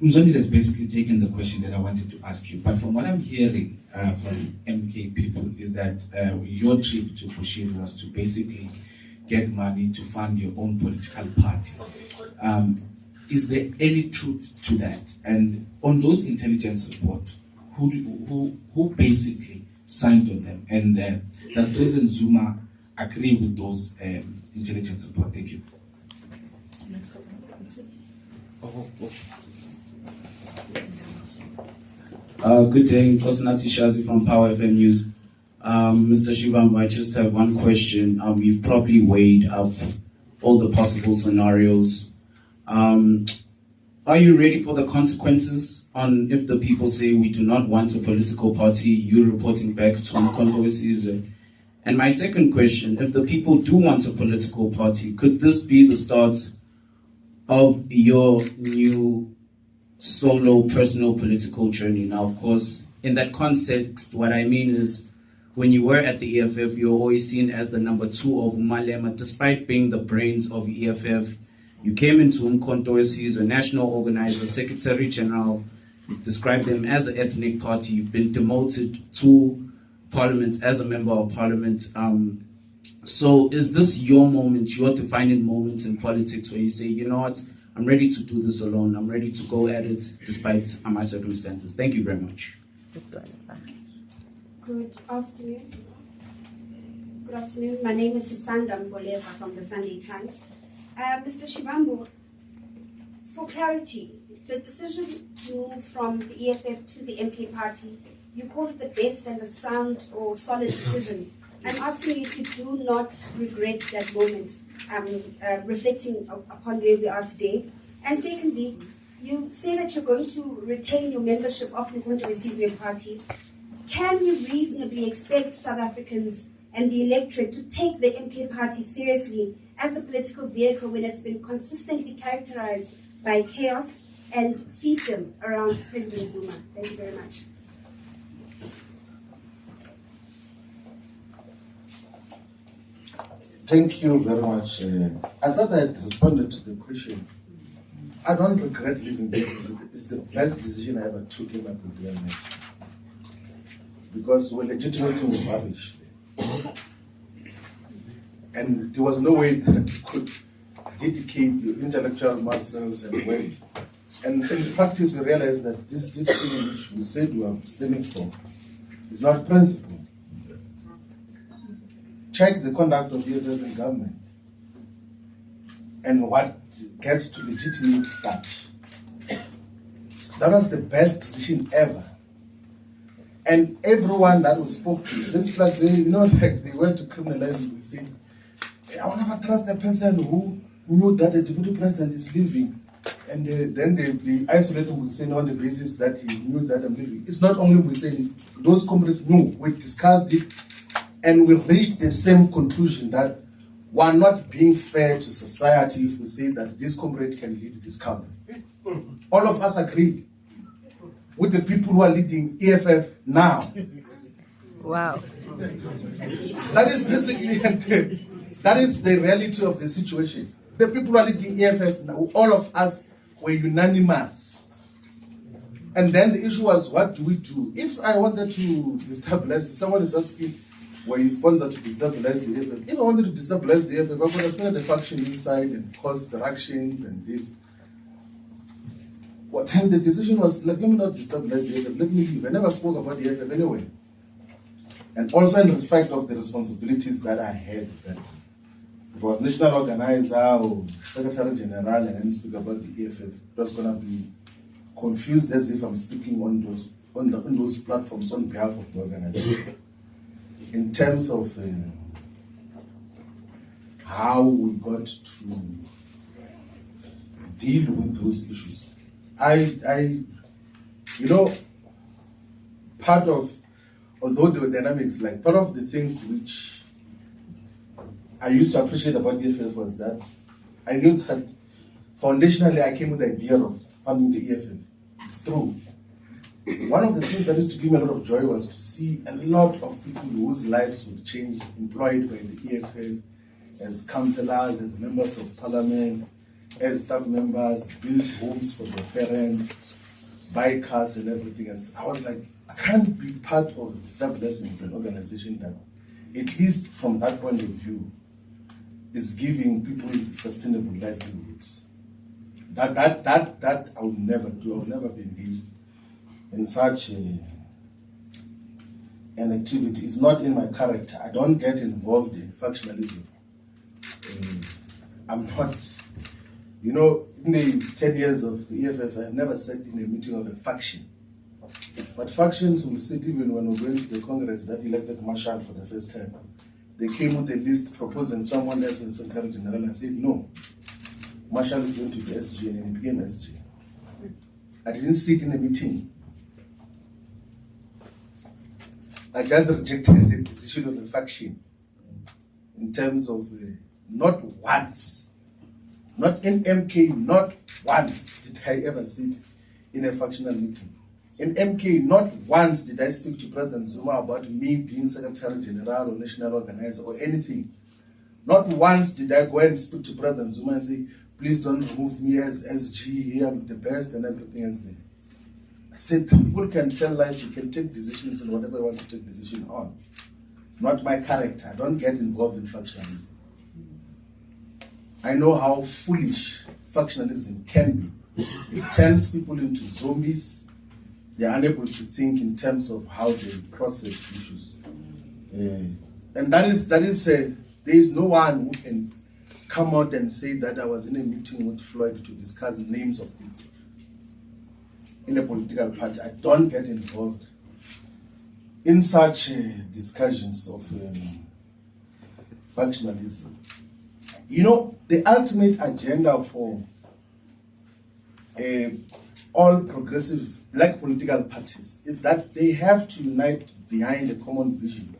Mzondi has basically taken the question that I wanted to ask you, but from what I'm hearing from MK people is that your trip to Bushiri was to basically get money to fund your own political party. Is there any truth to that? And on those intelligence reports, who basically signed on them? And does President Zuma agree with those intelligence reports? Thank you. Good day, Nkosinathi Shazi from Power FM News. Mr. Shivambu, I just have one question. You've probably weighed up all the possible scenarios. Are you ready for the consequences on if the people say we do not want a political party, you reporting back to Mkhonto weSizwe? And my second question, if the people do want a political party, could this be the start of your new solo personal political journey? Now, of course, in that context, what I mean is when you were at the EFF, you were always seen as the number 2 of Malema, despite being the brains of EFF. You came into Mkhonto weSizwe, a national organizer, secretary general. You've described them as an ethnic party. You've been demoted to parliament as a member of parliament. So is this your moment, your defining moment in politics where you say, you know what, I'm ready to do this alone. I'm ready to go at it despite my circumstances. Thank you very much. Good afternoon. Good afternoon. My name is Shivambu from the Sunday Times. Mr. Shivambu, for clarity, the decision to move from the EFF to the MK party, you called it the best and the sound or solid decision. I'm asking you if you do not regret that moment, reflecting upon where we are today. And secondly, you say that you're going to retain your membership of the Mkhonto weSizwe party. Can we reasonably expect South Africans and the electorate to take the MK party seriously as a political vehicle when it's been consistently characterized by chaos and fiefdom around President Zuma? Thank you very much. Thank you very much. I thought I had responded to the question. I don't regret leaving the It's the best decision I ever took in my political life. Because we're legitimating the rubbish. And there was no way that you could dedicate your intellectual muscles and work. And in practice, we realized that this thing which we said we are standing for is not a principle. Check the conduct of the EFF government and what gets to legitimate such. That was the best decision ever. And everyone that we spoke to, it's like they went to criminalize it. We say, I will never trust a person who knew that the deputy president is leaving. And then they isolate him with saying on the basis that he knew that I'm leaving. It's not only we saying those comrades knew, we discussed it, and we reached the same conclusion that we're not being fair to society if we say that this comrade can lead this country. All of us agreed with the people who are leading EFF now. Wow. That is basically that is the reality of the situation. The people who are leading EFF now, all of us were unanimous. And then the issue was, what do we do? If I wanted to destabilize, someone is asking, were you sponsored to destabilize the EFF? If I wanted to destabilize the EFF, I would have started a faction inside and caused interactions and this. What time the decision was, let me not destabilize the EFF, let me leave. I never spoke about the EFF anyway. And also in respect of the responsibilities that I had. That if I was national organizer or secretary general and then speak about the EFF, it was going to be confused as if I'm speaking on those platforms on behalf of the organization. In terms of how we got to deal with those issues, part of, although there were dynamics, like part of the things which I used to appreciate about the EFF was that I knew that foundationally I came with the idea of funding the EFF. It's true. One of the things that used to give me a lot of joy was to see a lot of people whose lives would change, employed by the EFF as councillors, as members of parliament, as staff members, build homes for their parents, buy cars and everything else. I was like, I can't be part of staff blessings, an organization that, at least from that point of view, is giving people sustainable livelihoods. That I would never do. I would never be engaged in such an activity. It's not in my character. I don't get involved in factionalism. I'm not, in the 10 years of the EFF, I've never sat in a meeting of a faction. But factions will sit even when we're going to the Congress that elected Marshall for the first time. They came with a list proposing someone else as Secretary General and I said, no, Marshall is going to be SG, and he became SG. I didn't sit in a meeting. I just rejected the decision of the faction in terms of not once, not in MK, not once did I ever sit in a factional meeting. In MK, not once did I speak to President Zuma about me being Secretary General or National Organizer or anything. Not once did I go and speak to President Zuma and say, please don't remove me as SG, I'm the best and everything else. I said, people can tell lies, you can take decisions on whatever you want to take decision on. It's not my character. I don't get involved in factionalism. I know how foolish factionalism can be. It turns people into zombies. They are unable to think in terms of how they process issues. And there is no one who can come out and say that I was in a meeting with Floyd to discuss names of people in a political party. I don't get involved in such discussions of factionalism. The ultimate agenda for all progressive black political parties is that they have to unite behind a common vision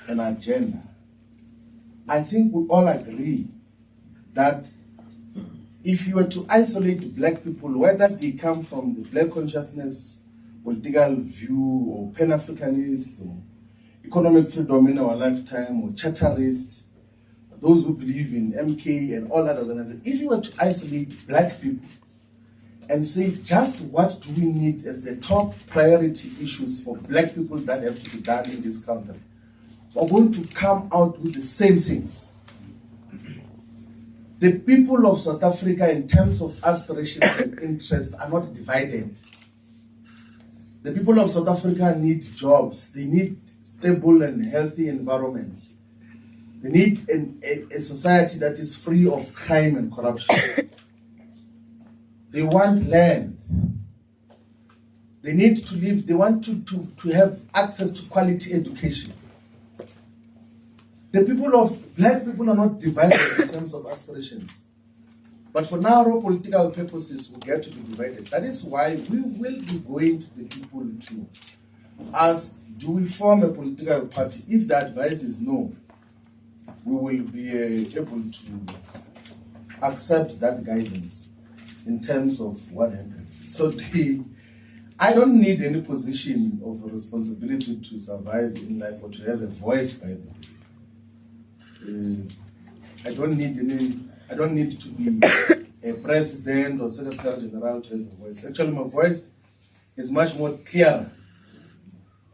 and agenda. I think we all agree that if you were to isolate black people, whether they come from the black consciousness, political view, or Pan-Africanist, or economic freedom in our lifetime, or charterist, those who believe in MK and all other organizations, if you were to isolate black people and say just what do we need as the top priority issues for black people that have to be done in this country, we're going to come out with the same things. The people of South Africa, in terms of aspirations and interests, are not divided. The people of South Africa need jobs. They need stable and healthy environments. They need a society that is free of crime and corruption. They want land. They need to live. They want to have access to quality education. The people of black people are not divided in terms of aspirations. But for narrow political purposes, we get to be divided. That is why we will be going to the people to ask, do we form a political party? If the advice is no, we will be able to accept that guidance in terms of what happens. So I don't need any position of responsibility to survive in life or to have a voice, by the way. I don't need to be a president or secretary general to have a voice. Actually, my voice is much more clear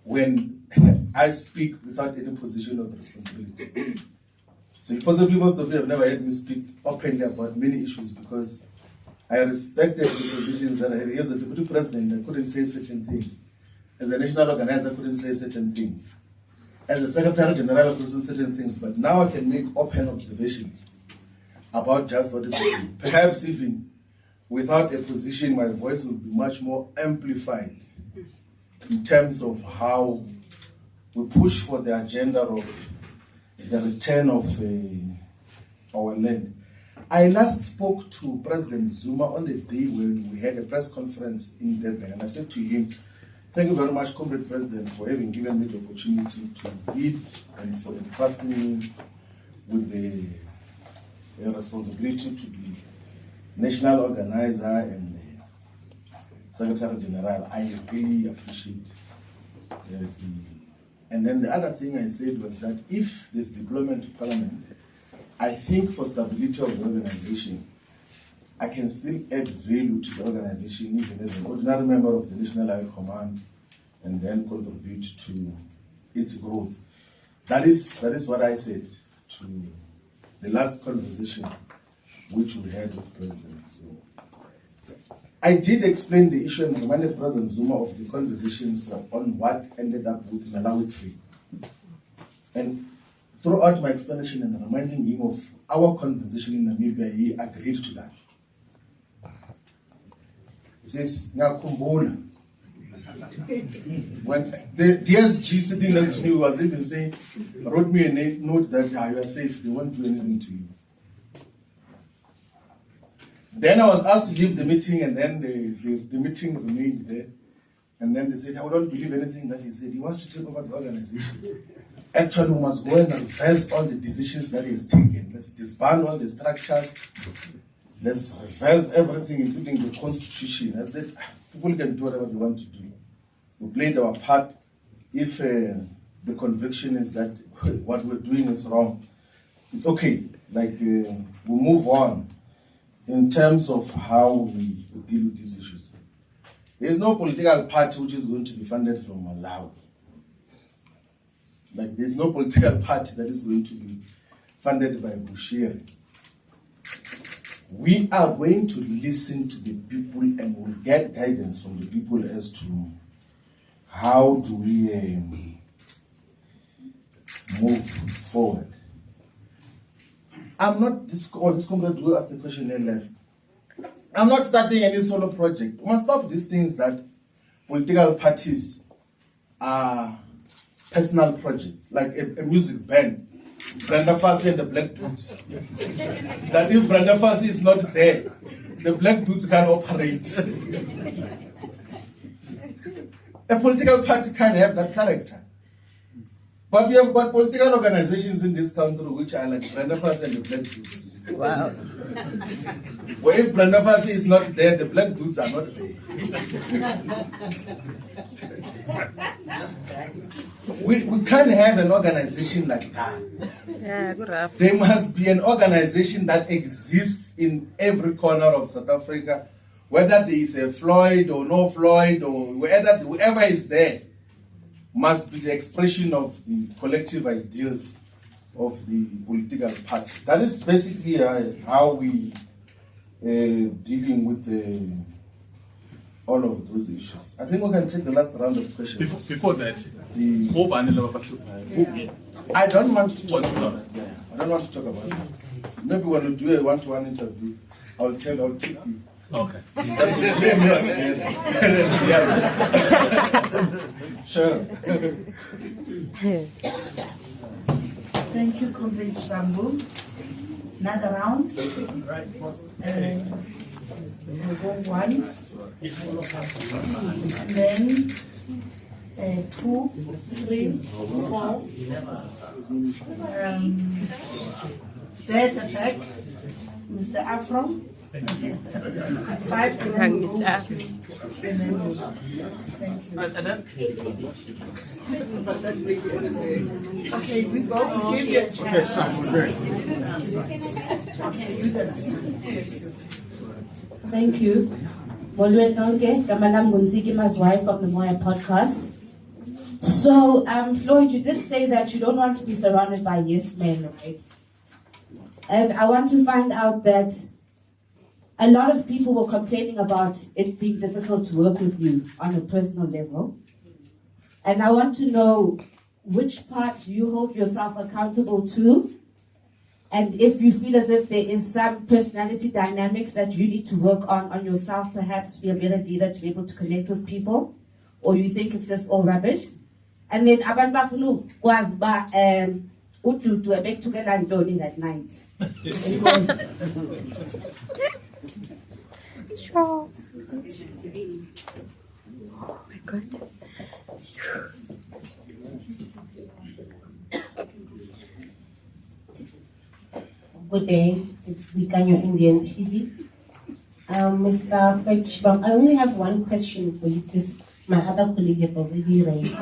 when I speak without any position of responsibility. So possibly most of you have never heard me speak openly about many issues because I respected the positions that I have. As a deputy president, I couldn't say certain things. As a national organizer, I couldn't say certain things. As a secretary general, I couldn't say certain things. But now I can make open observations about just what is happening. Perhaps even without a position, my voice will be much more amplified in terms of how we push for the agenda of the return of our land. I last spoke to President Zuma on the day when we had a press conference in Durban, and I said to him, thank you very much, Comrade President, for having given me the opportunity to lead and for entrusting me with the responsibility to be national organizer and Secretary General. I really appreciate and then the other thing I said was that if there's deployment to Parliament, I think for stability of the organization, I can still add value to the organization even as an ordinary member of the National High Command and then contribute to its growth. That is what I said to the last conversation which we had with President. So I did explain the issue and reminded President Zuma of the conversations on what ended up with Malawi 3. And throughout my explanation and reminding him of our conversation in Namibia, he agreed to that. He says, "Ngiyakumbula." When the DSG sitting next to me was even saying, wrote me a note that you are safe, they won't do anything to you. Then I was asked to leave the meeting, and then the meeting remained there. And then they said, I don't believe anything that he said. He wants to take over the organization. Actually, we must go and reverse all the decisions that he has taken. Let's disband all the structures. Let's reverse everything, including the constitution. I said, people can do whatever they want to do. We played our part. If the conviction is that what we're doing is wrong, it's okay. We move on in terms of how we deal with these issues. There's no political party which is going to be funded from Malawi. There's no political party that is going to be funded by Bushiri. We are going to listen to the people and we'll get guidance from the people as to how do we move forward. I'm not, this comrade who asked the question and left. I'm not starting any solo project. We must stop these things that political parties are personal projects, like a music band. Brenda Fassie and the Black Dudes. That if Brenda Fassie is not there, the Black Dudes can't operate. A political party can't have that character. But we have got political organizations in this country which are like Brenda Fassie and the Black Dudes. Wow. Well, if Brenda Fassie is not there, the Black Dudes are not there. We can't have an organization like that. Yeah, good enough. There must be an organization that exists in every corner of South Africa, whether there is a Floyd or no Floyd or whoever is there, must be the expression of the collective ideals of the political party. That is basically how we dealing with all of those issues. I think we can take the last round of questions. Before that, I don't want to talk about that. Yeah, I don't want to talk about that. Maybe when we do a one-to-one interview, I'll tip you. Okay. Sure. Thank you, Comrade Shivambu. Another round. We'll go one. And then 2, 3, 4. There at the back, Mr. Afro. 5 and then we'll go to, and then we'll go. Thank you. Okay, we go. Give you a chance. Okay, you the last one. Thank you. Molweni nonke, gama lam nguNziki Mazwai from the Moya podcast. So, Floyd, you did say that you don't want to be surrounded by yes men, right? And I want to find out that a lot of people were complaining about it being difficult to work with you on a personal level. And I want to know which part you hold yourself accountable to, and if you feel as if there is some personality dynamics that you need to work on yourself, perhaps to be a better leader, to be able to connect with people, or you think it's just all rubbish. And then abantu bafuna was ba ududu ebek together Antoni that night. Sure. Oh my God. Good day, it's Vikanyo Indian TV. Mr. Floyd Shivambu, I only have one question for you because my other colleague have already raised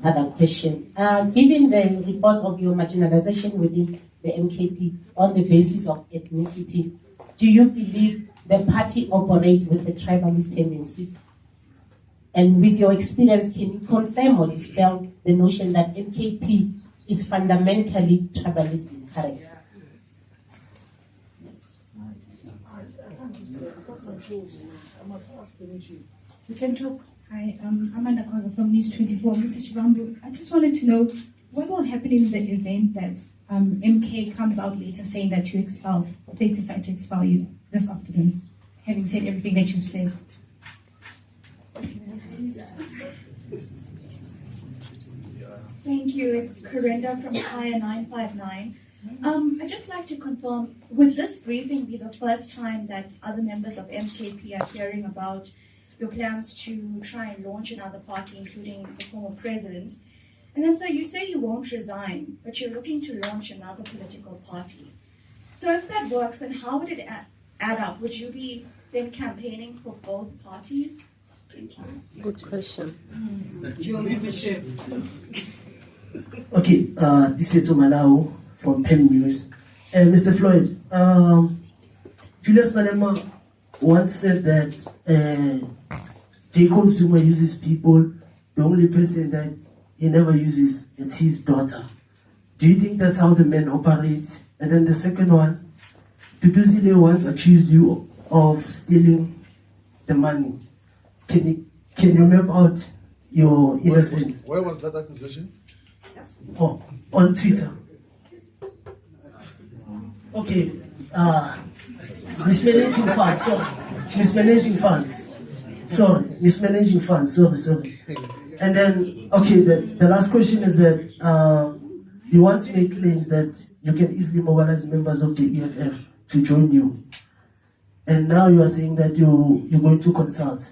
other question. Given the report of your marginalization within the MKP on the basis of ethnicity, do you believe the party operates with the tribalist tendencies? And with your experience, can you confirm or dispel the notion that MKP is fundamentally tribalist in character? You can talk. Hi, I'm Amanda Kwaza from News 24. Mr. Shivambu, I just wanted to know what will happen in the event that MK comes out later saying that you expelled, if they decide to expel you this afternoon, having said everything that you've said. Thank you. It's Corinda from Fire 959. I'd just like to confirm, would this briefing be the first time that other members of MKP are hearing about your plans to try and launch another party, including the former president? And then, sir, you say you won't resign, but you're looking to launch another political party. So if that works, then how would it add up? Would you be then campaigning for both parties? Thank you. Good question. Your membership. Okay, this is Tomalao from Penn News. Mr. Floyd, Julius Malema once said that Jacob Zuma uses people, the only person that he never uses is his daughter. Do you think that's how the man operates? And then the second one, Duduzile once accused you of stealing the money. Can you map out your innocence? Where was that accusation? Oh, on Twitter. Okay, mismanaging funds. Sorry. And then, okay, the last question is that you once made claims that you can easily mobilize members of the EFF to join you. And now you are saying that you're going to consult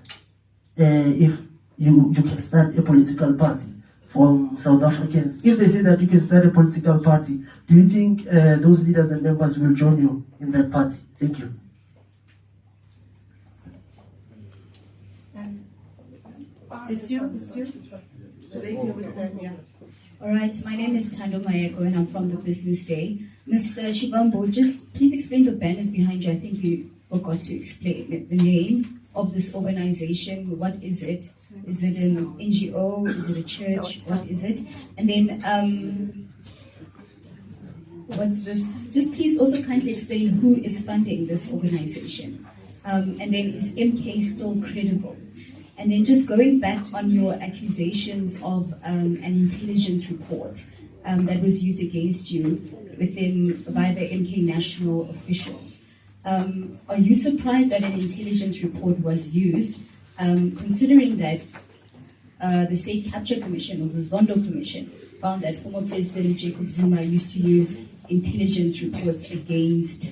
if you can start a political party from South Africans. If they say that you can start a political party, do you think those leaders and members will join you in that party? Thank you. It's you. The lady with them, yeah. All right, my name is Tando Mayeko and I'm from the Business Day. Mr. Shivambu, just please explain the banners behind you. I think you forgot to explain the name of this organization. What is it? Is it an NGO? Is it a church? What is it? And then, what's this? Just please also kindly explain who is funding this organization. And then, is MK still credible? And then just going back on your accusations of an intelligence report that was used against you by the MK national officials. Are you surprised that an intelligence report was used, considering that the State Capture Commission or the Zondo Commission found that former President Jacob Zuma used to use intelligence reports against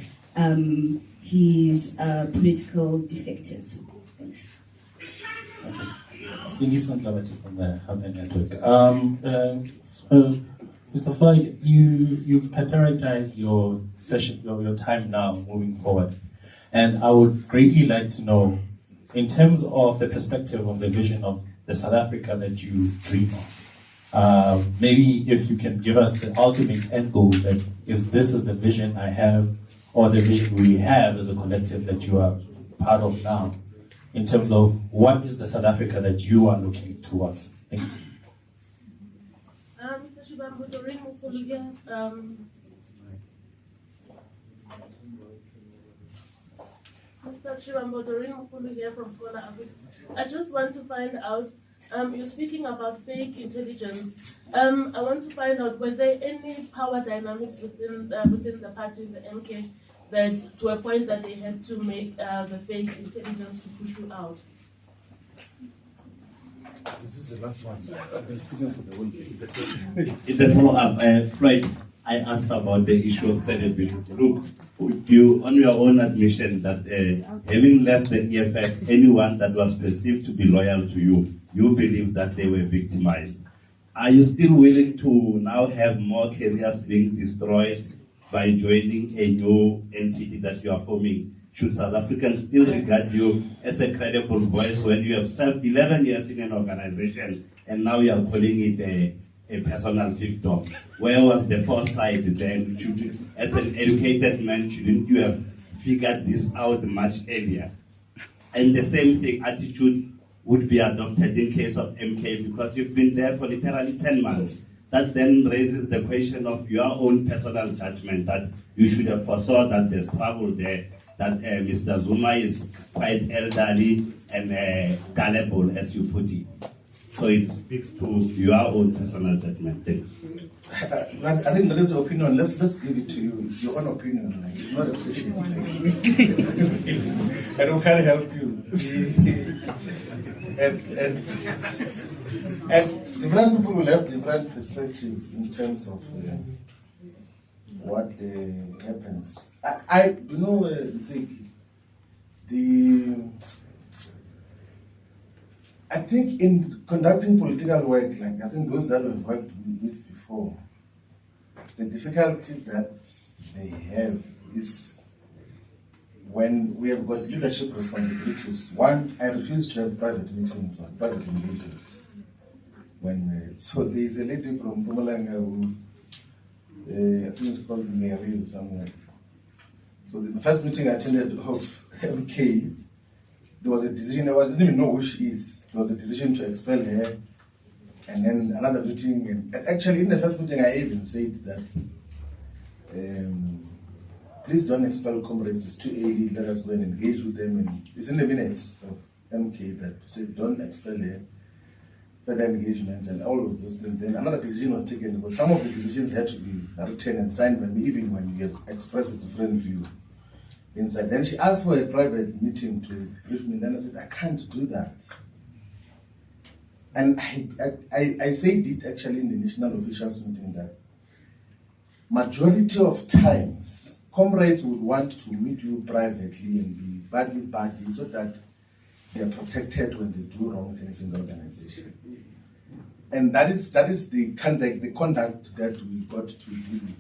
his political defectors? Thanks. Cindy Santlabati from the Hubner Network. Mr. Floyd, you've characterized your session, your time now moving forward, and I would greatly like to know, in terms of the perspective of the vision of the South Africa that you dream of, maybe if you can give us the ultimate end goal, that this is the vision I have, or the vision we have as a collective that you are part of now, in terms of what is the South Africa that you are looking towards. Thank you. Mr. Shivambu, Doreen Mufuluge, Mr. Shivambu, Doreen Mufuluge from Scholar Africa. I just want to find out, you're speaking about fake intelligence. I want to find out, were there any power dynamics within the party, the MK, that to a point that they had to make the fake intelligence to push you out? This is the last one. I've been speaking for the whole day. It's a follow-up. Floyd, I asked about the issue of credibility. Look, you, on your own admission that having left the EFF, anyone that was perceived to be loyal to you, you believe that they were victimized. Are you still willing to now have more careers being destroyed by joining a new entity that you are forming? Should South Africans still regard you as a credible voice when you have served 11 years in an organization and now you are calling it a personal fiefdom? Where was the foresight then? As an educated man, shouldn't you have figured this out much earlier. And the same thing, attitude would be adopted in case of MK, because you've been there for literally 10 months. That then raises the question of your own personal judgment, that you should have foresaw that there's trouble there, that Mr. Zuma is quite elderly and gullible, as you put it. So it speaks to your own personal judgment. Thanks. I think that is your opinion. Let's give it to you. It's your own opinion. Like, it's not a question. Like, I can't help you. and different people will have different perspectives in terms of what happens. I think in conducting political work, like I think those that we've worked with before, the difficulty that they have is when we have got leadership responsibilities. One, I refuse to have private meetings or private engagements. So there is a lady from Pumalanga who, I think it's called Mary or somewhere. So the first meeting I attended of MK, there was a decision. I didn't even know who she is. There was a decision to expel her, and then another meeting. And actually, in the first meeting, I even said that, please don't expel comrades. It's too early. Let us go and engage with them. And it's in the minutes of MK that said don't expel her. Further engagements and all of those things. Then another decision was taken, but some of the decisions had to be written and signed by me, even when you have expressed a different view inside. Then she asked for a private meeting to brief me. Then I said, I can't do that. And I said it actually in the national officials meeting that majority of times comrades would want to meet you privately and be buddy so that they are protected when they do wrong things in the organization. And that is the conduct that we got to deal with.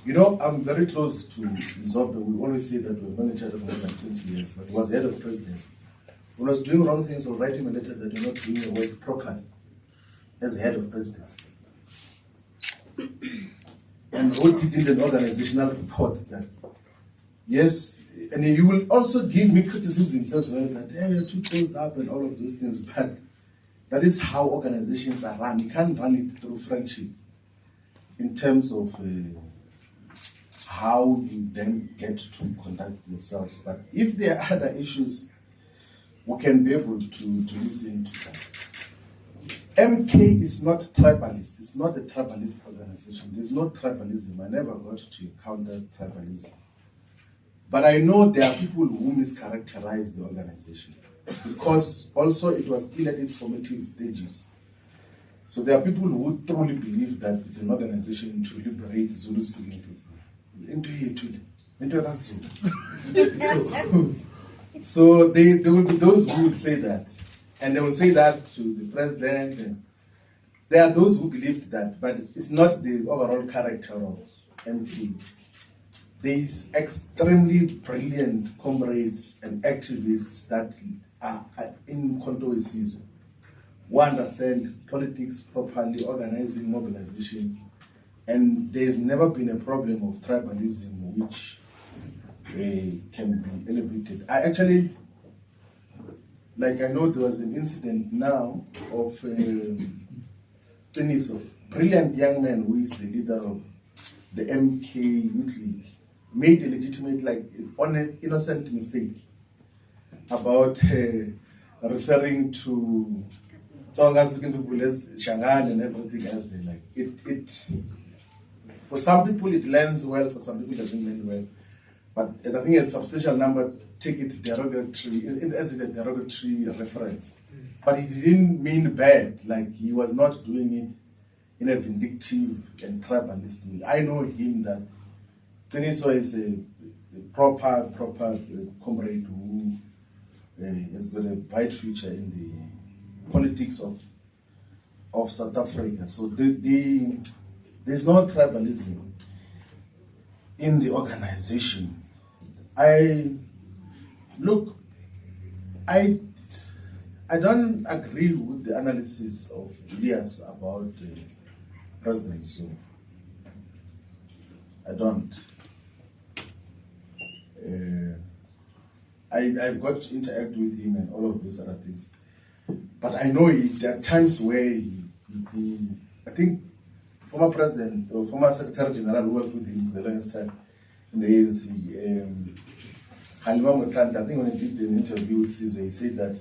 You know, I'm very close to Zobe. We always say that we've known each other for more than 20 years, but he was head of presidency. When I was doing wrong things, I'll write him a letter that you're not doing your work properly as head of presidency. And wrote it in an organizational report that, yes, and he will also give me criticisms as well that, hey, you're too closed up and all of those things, but that is how organizations are run. You can't run it through friendship in terms of how you then get to conduct yourselves. But if there are other issues, we can be able to listen to that. MK is not tribalist. It's not a tribalist organization. There's no tribalism. I never got to encounter tribalism. But I know there are people who mischaracterize the organization because also it was still at its formative stages. So there are people who truly believe that it's an organization to liberate Zulu-speaking people. So there will be those who would say that, and they will say that to the president. And there are those who believed that, but it's not the overall character of MK. These extremely brilliant comrades and activists that are in Konto season, who understand politics properly, organizing, mobilization, and there's never been a problem of tribalism which can be elevated. I actually, I know there was an incident now of a brilliant young man who is the leader of the MK Youth League, made a legitimate, on an innocent mistake about referring to Tsonga speaking people as Shangan and everything else. It for some people it lands well, for some people it doesn't land well. But I think a substantial number take it derogatory, as a derogatory reference. But he didn't mean bad, he was not doing it in a vindictive and tribalist way. I know him that Teniso is a proper comrade who has got a bright future in the politics of South Africa. So there's no tribalism in the organization. I don't agree with the analysis of Julius about President Zuma. I don't. I've got to interact with him and all of these other things. But I know there are times where I think former president or former secretary general worked with him for the longest time in the ANC. Halima Motlanthe, I think when he did an interview with Caesar, he said that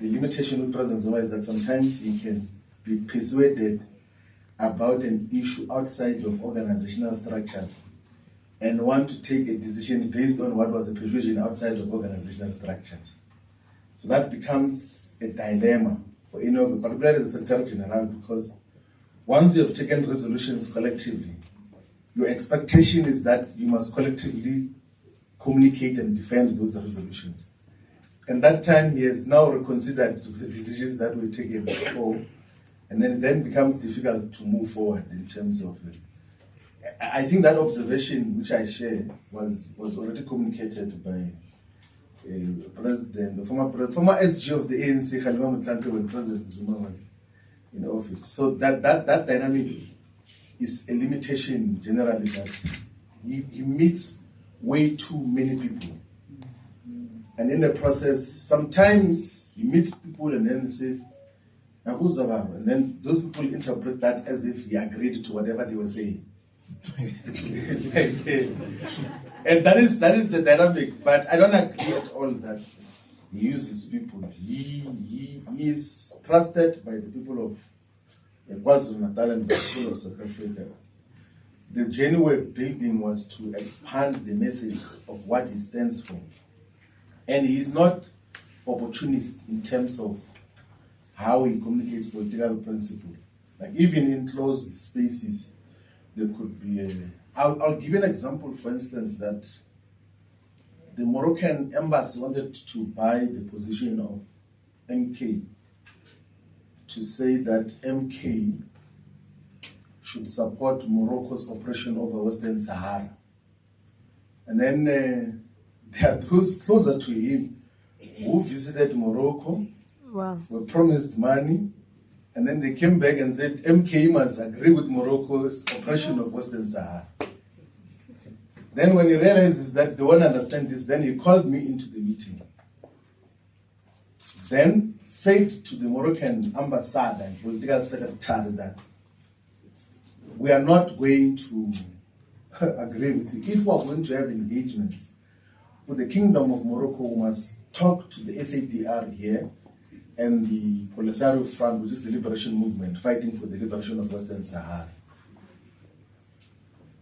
the limitation with President Zuma is that sometimes he can be persuaded about an issue outside of organizational structures and want to take a decision based on what was the persuasion outside of organizational structures. So that becomes a dilemma for any of the, particularly the Secretary General, because once you have taken resolutions collectively, your expectation is that you must collectively communicate and defend those resolutions. And that time he has now reconsidered the decisions that were taken before, and then it becomes difficult to move forward in terms of it. I think that observation, which I share, was already communicated by President, the former SG of the ANC, Halima Motlanthe, when President Zuma was in office. So that dynamic is a limitation generally, that he meets way too many people. And in the process, sometimes he meets people and then he says, and then those people interpret that as if he agreed to whatever they were saying. And that is the dynamic, but I don't agree at all that he uses people. He is trusted by the people of KwaZulu-Natal and the people of South Africa. The genuine building was to expand the message of what he stands for. And he is not opportunist in terms of how he communicates political principle. Like even in closed spaces, there could be I'll give you an example, for instance, that the Moroccan embassy wanted to buy the position of MK to say that MK should support Morocco's operation over Western Sahara. And then there are those closer to him who visited Morocco, were promised money, and then they came back and said MK must agree with Morocco's operation of Western Sahara. Then when he realizes that they won't understand this, then he called me into the meeting. Then said to the Moroccan ambassador and political secretary that we are not going to agree with you. If we are going to have engagements with the Kingdom of Morocco, we must talk to the SAPR here and the Polisario Front, which is the liberation movement, fighting for the liberation of Western Sahara.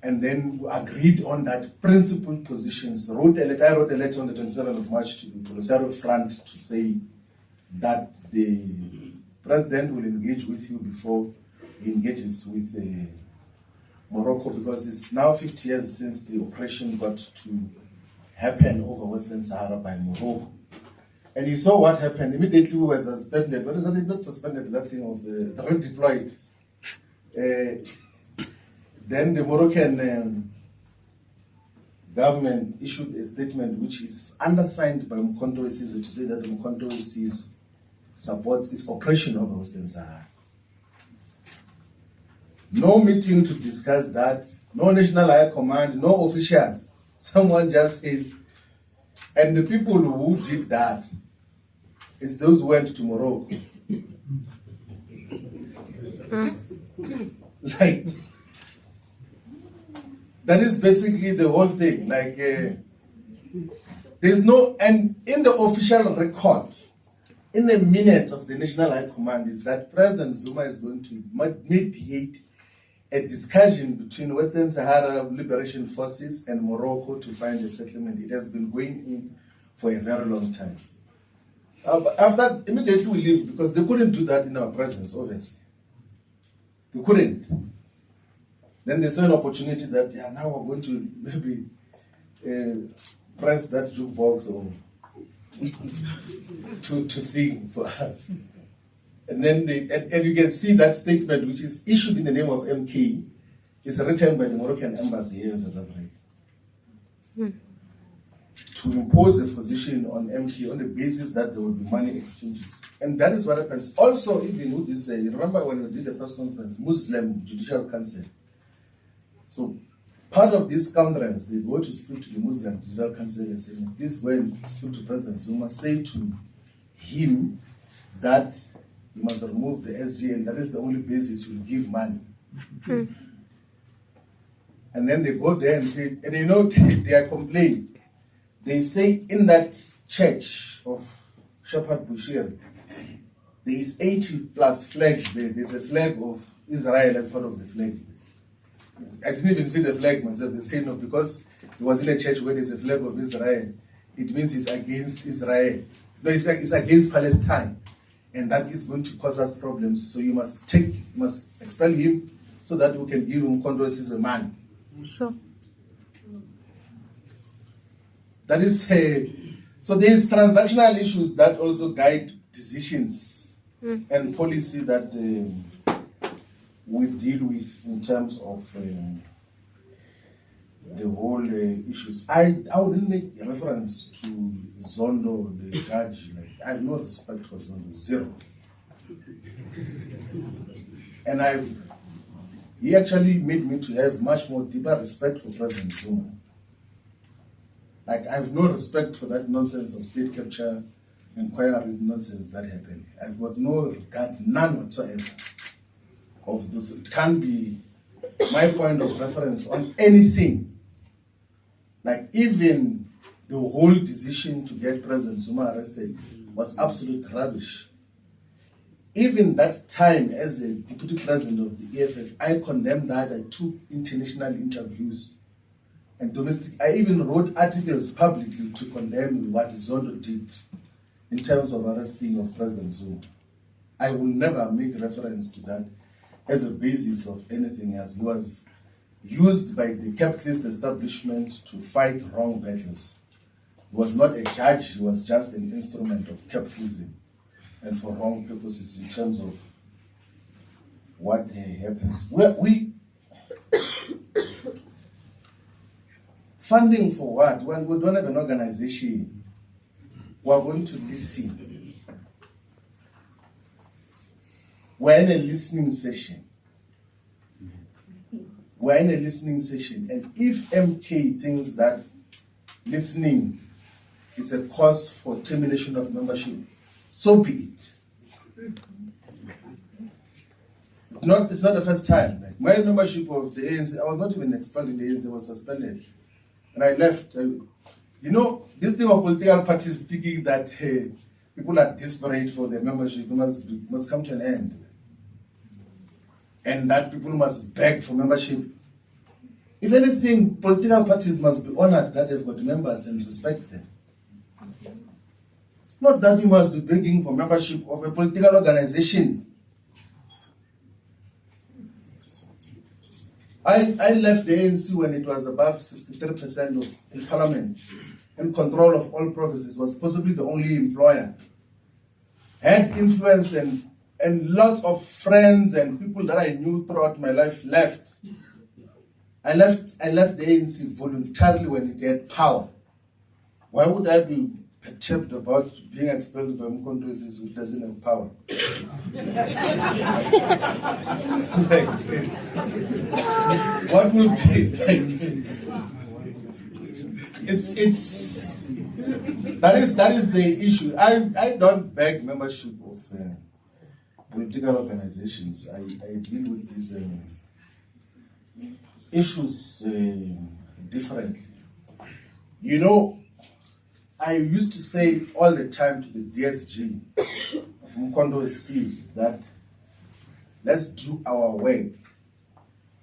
And then we agreed on that principled positions. I wrote a letter on the 27th of March to the Polisario Front to say that the president will engage with you before he engages with Morocco, because it's now 50 years since the operation got to happen over Western Sahara by Morocco. And you saw what happened. Immediately we were suspended. What is that? Not suspended, that thing of redeployed. Then the Moroccan government issued a statement which is undersigned by Mkhonto Sizwe to say that Mkhonto Sizwe supports its operation over Western Sahara. No meeting to discuss that, no national high command, no officials. Someone just says, and the people who did that, it's those who went to Morocco. Like, that is basically the whole thing. Like, there's no, and in the official record, in the minutes of the National High Command, is that President Zuma is going to mediate a discussion between Western Sahara Liberation Forces and Morocco to find a settlement. It has been going in for a very long time. But after, immediately we leave, because they couldn't do that in our presence, obviously. They couldn't. Then they saw an opportunity that, yeah, now we're going to maybe press that jukebox or to sing for us. And then and you can see that statement, which is issued in the name of MK, is written by the Moroccan embassy here in South Africa. To impose a position on MK on the basis that there will be money exchanges. And that is what happens. Also, even with this, you remember when we did the press conference, Muslim Judicial Council. So Part of these scoundrels, they go to speak to the Muslim Digital Council and say, please go and speak to President Zuma, say to him that he must remove the SG, and that is the only basis he will give money. And then they go there and say, and you know, they are complaining. They say in that church of Shepherd Bushiri, there is 80 plus flags there. There's a flag of Israel as part of the flags. I didn't even see the flag myself. They say no, because it was in a church where there's a flag of Israel. It means it's against Israel. No, it's against Palestine. And that is going to cause us problems. So you must expel him so that we can give him condolences as a man. Sure. That is, so there's transactional issues that also guide decisions and policy that we deal with in terms of the whole issues. I wouldn't make a reference to Zondo, the judge. Like, I have no respect for Zondo, zero. And he actually made me to have much more deeper respect for President Zuma. Like, I have no respect for that nonsense of state capture inquiry nonsense that happened. I've got no regard, none whatsoever of this. It can't be my point of reference on anything. Like, even the whole decision to get President Zuma arrested was absolute rubbish. Even that time as a deputy president of the EFF, I condemned that. I took international interviews and domestic. I even wrote articles publicly to condemn what Zondo did in terms of arresting of President Zuma. I will never make reference to that as a basis of anything else. He was used by the capitalist establishment to fight wrong battles. He was not a judge, he was just an instrument of capitalism and for wrong purposes in terms of what happens. We funding for what? When we don't have an organization, we're going to listen. We're in a listening session. We're in a listening session. And if MK thinks that listening is a cause for termination of membership, so be it. It's not the first time. Like, my membership of the ANC, I was not even expelled in the ANC, I was suspended. And I left. You know, this thing of political parties thinking that, hey, people are desperate for their membership must come to an end. And that people must beg for membership. If anything, political parties must be honored that they've got members and respect them. Not that we must be begging for membership of a political organization. I left the ANC when it was above 63% in parliament and control of all provinces, was possibly the only employer. Had influence and lots of friends and people that I knew throughout my life left. I left the ANC voluntarily when it had power. Why would I be perturbed about being expelled by Mkondo who doesn't have power? What will be that is the issue. I don't beg membership of political organizations. I deal with these issues differently. You know, I used to say all the time to the DSG of Mkondo that let's do our work.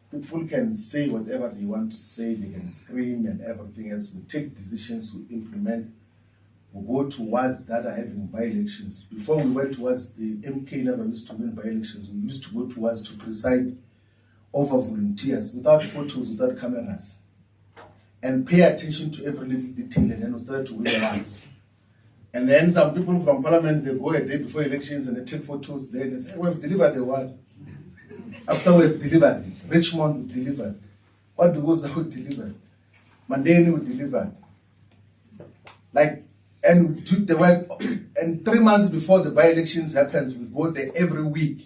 People can say whatever they want to say, they can scream and everything else. We take decisions, we implement, we go towards that are having by-elections. Before we went towards the MK never used to win by-elections, we used to go towards to preside over volunteers, without photos, without cameras, and pay attention to every little detail, and then we started to win awards. And then some people from parliament, they go a day before elections and they take photos there and they say, we've delivered the award. After we've delivered it, Richmond we delivered. What do goes we delivered? Mandeni we delivered. Like, and do the work, and 3 months before the by-elections happens, we go there every week.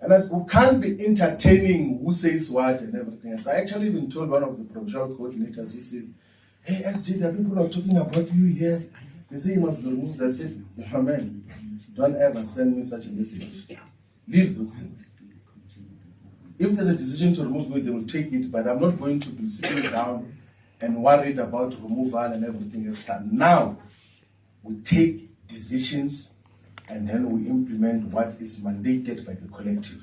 And as we can't be entertaining who says what and everything else. I actually even told one of the provincial coordinators, he said, hey, SJ, there are people are talking about you here. They say you must be removed. I said, oh, man, don't ever send me such a message. Leave those things. If there's a decision to remove me, they will take it, but I'm not going to be sitting down and worried about removal and everything else. But now, we take decisions and then we implement what is mandated by the collective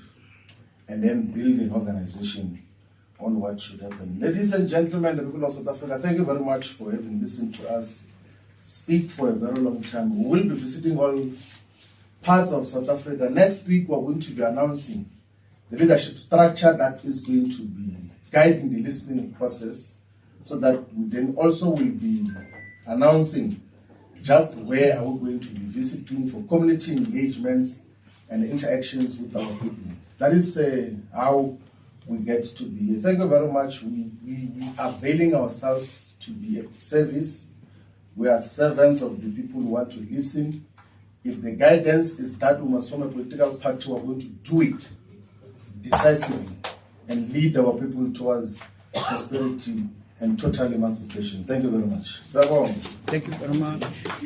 and then build an organization on what should happen. Ladies and gentlemen, the people of South Africa, thank you very much for having listened to us speak for a very long time. We will be visiting all parts of South Africa. Next week, we're going to be announcing the leadership structure that is going to be guiding the listening process, so that we then also will be announcing just where are we going to be visiting for community engagement and interactions with our people. That is how we get to be here. Thank you very much. We are availing ourselves to be of service. We are servants of the people who want to listen. If the guidance is that we must form a political party, we are going to do it decisively and lead our people towards prosperity and total emancipation. Thank you very much. Thank you very much.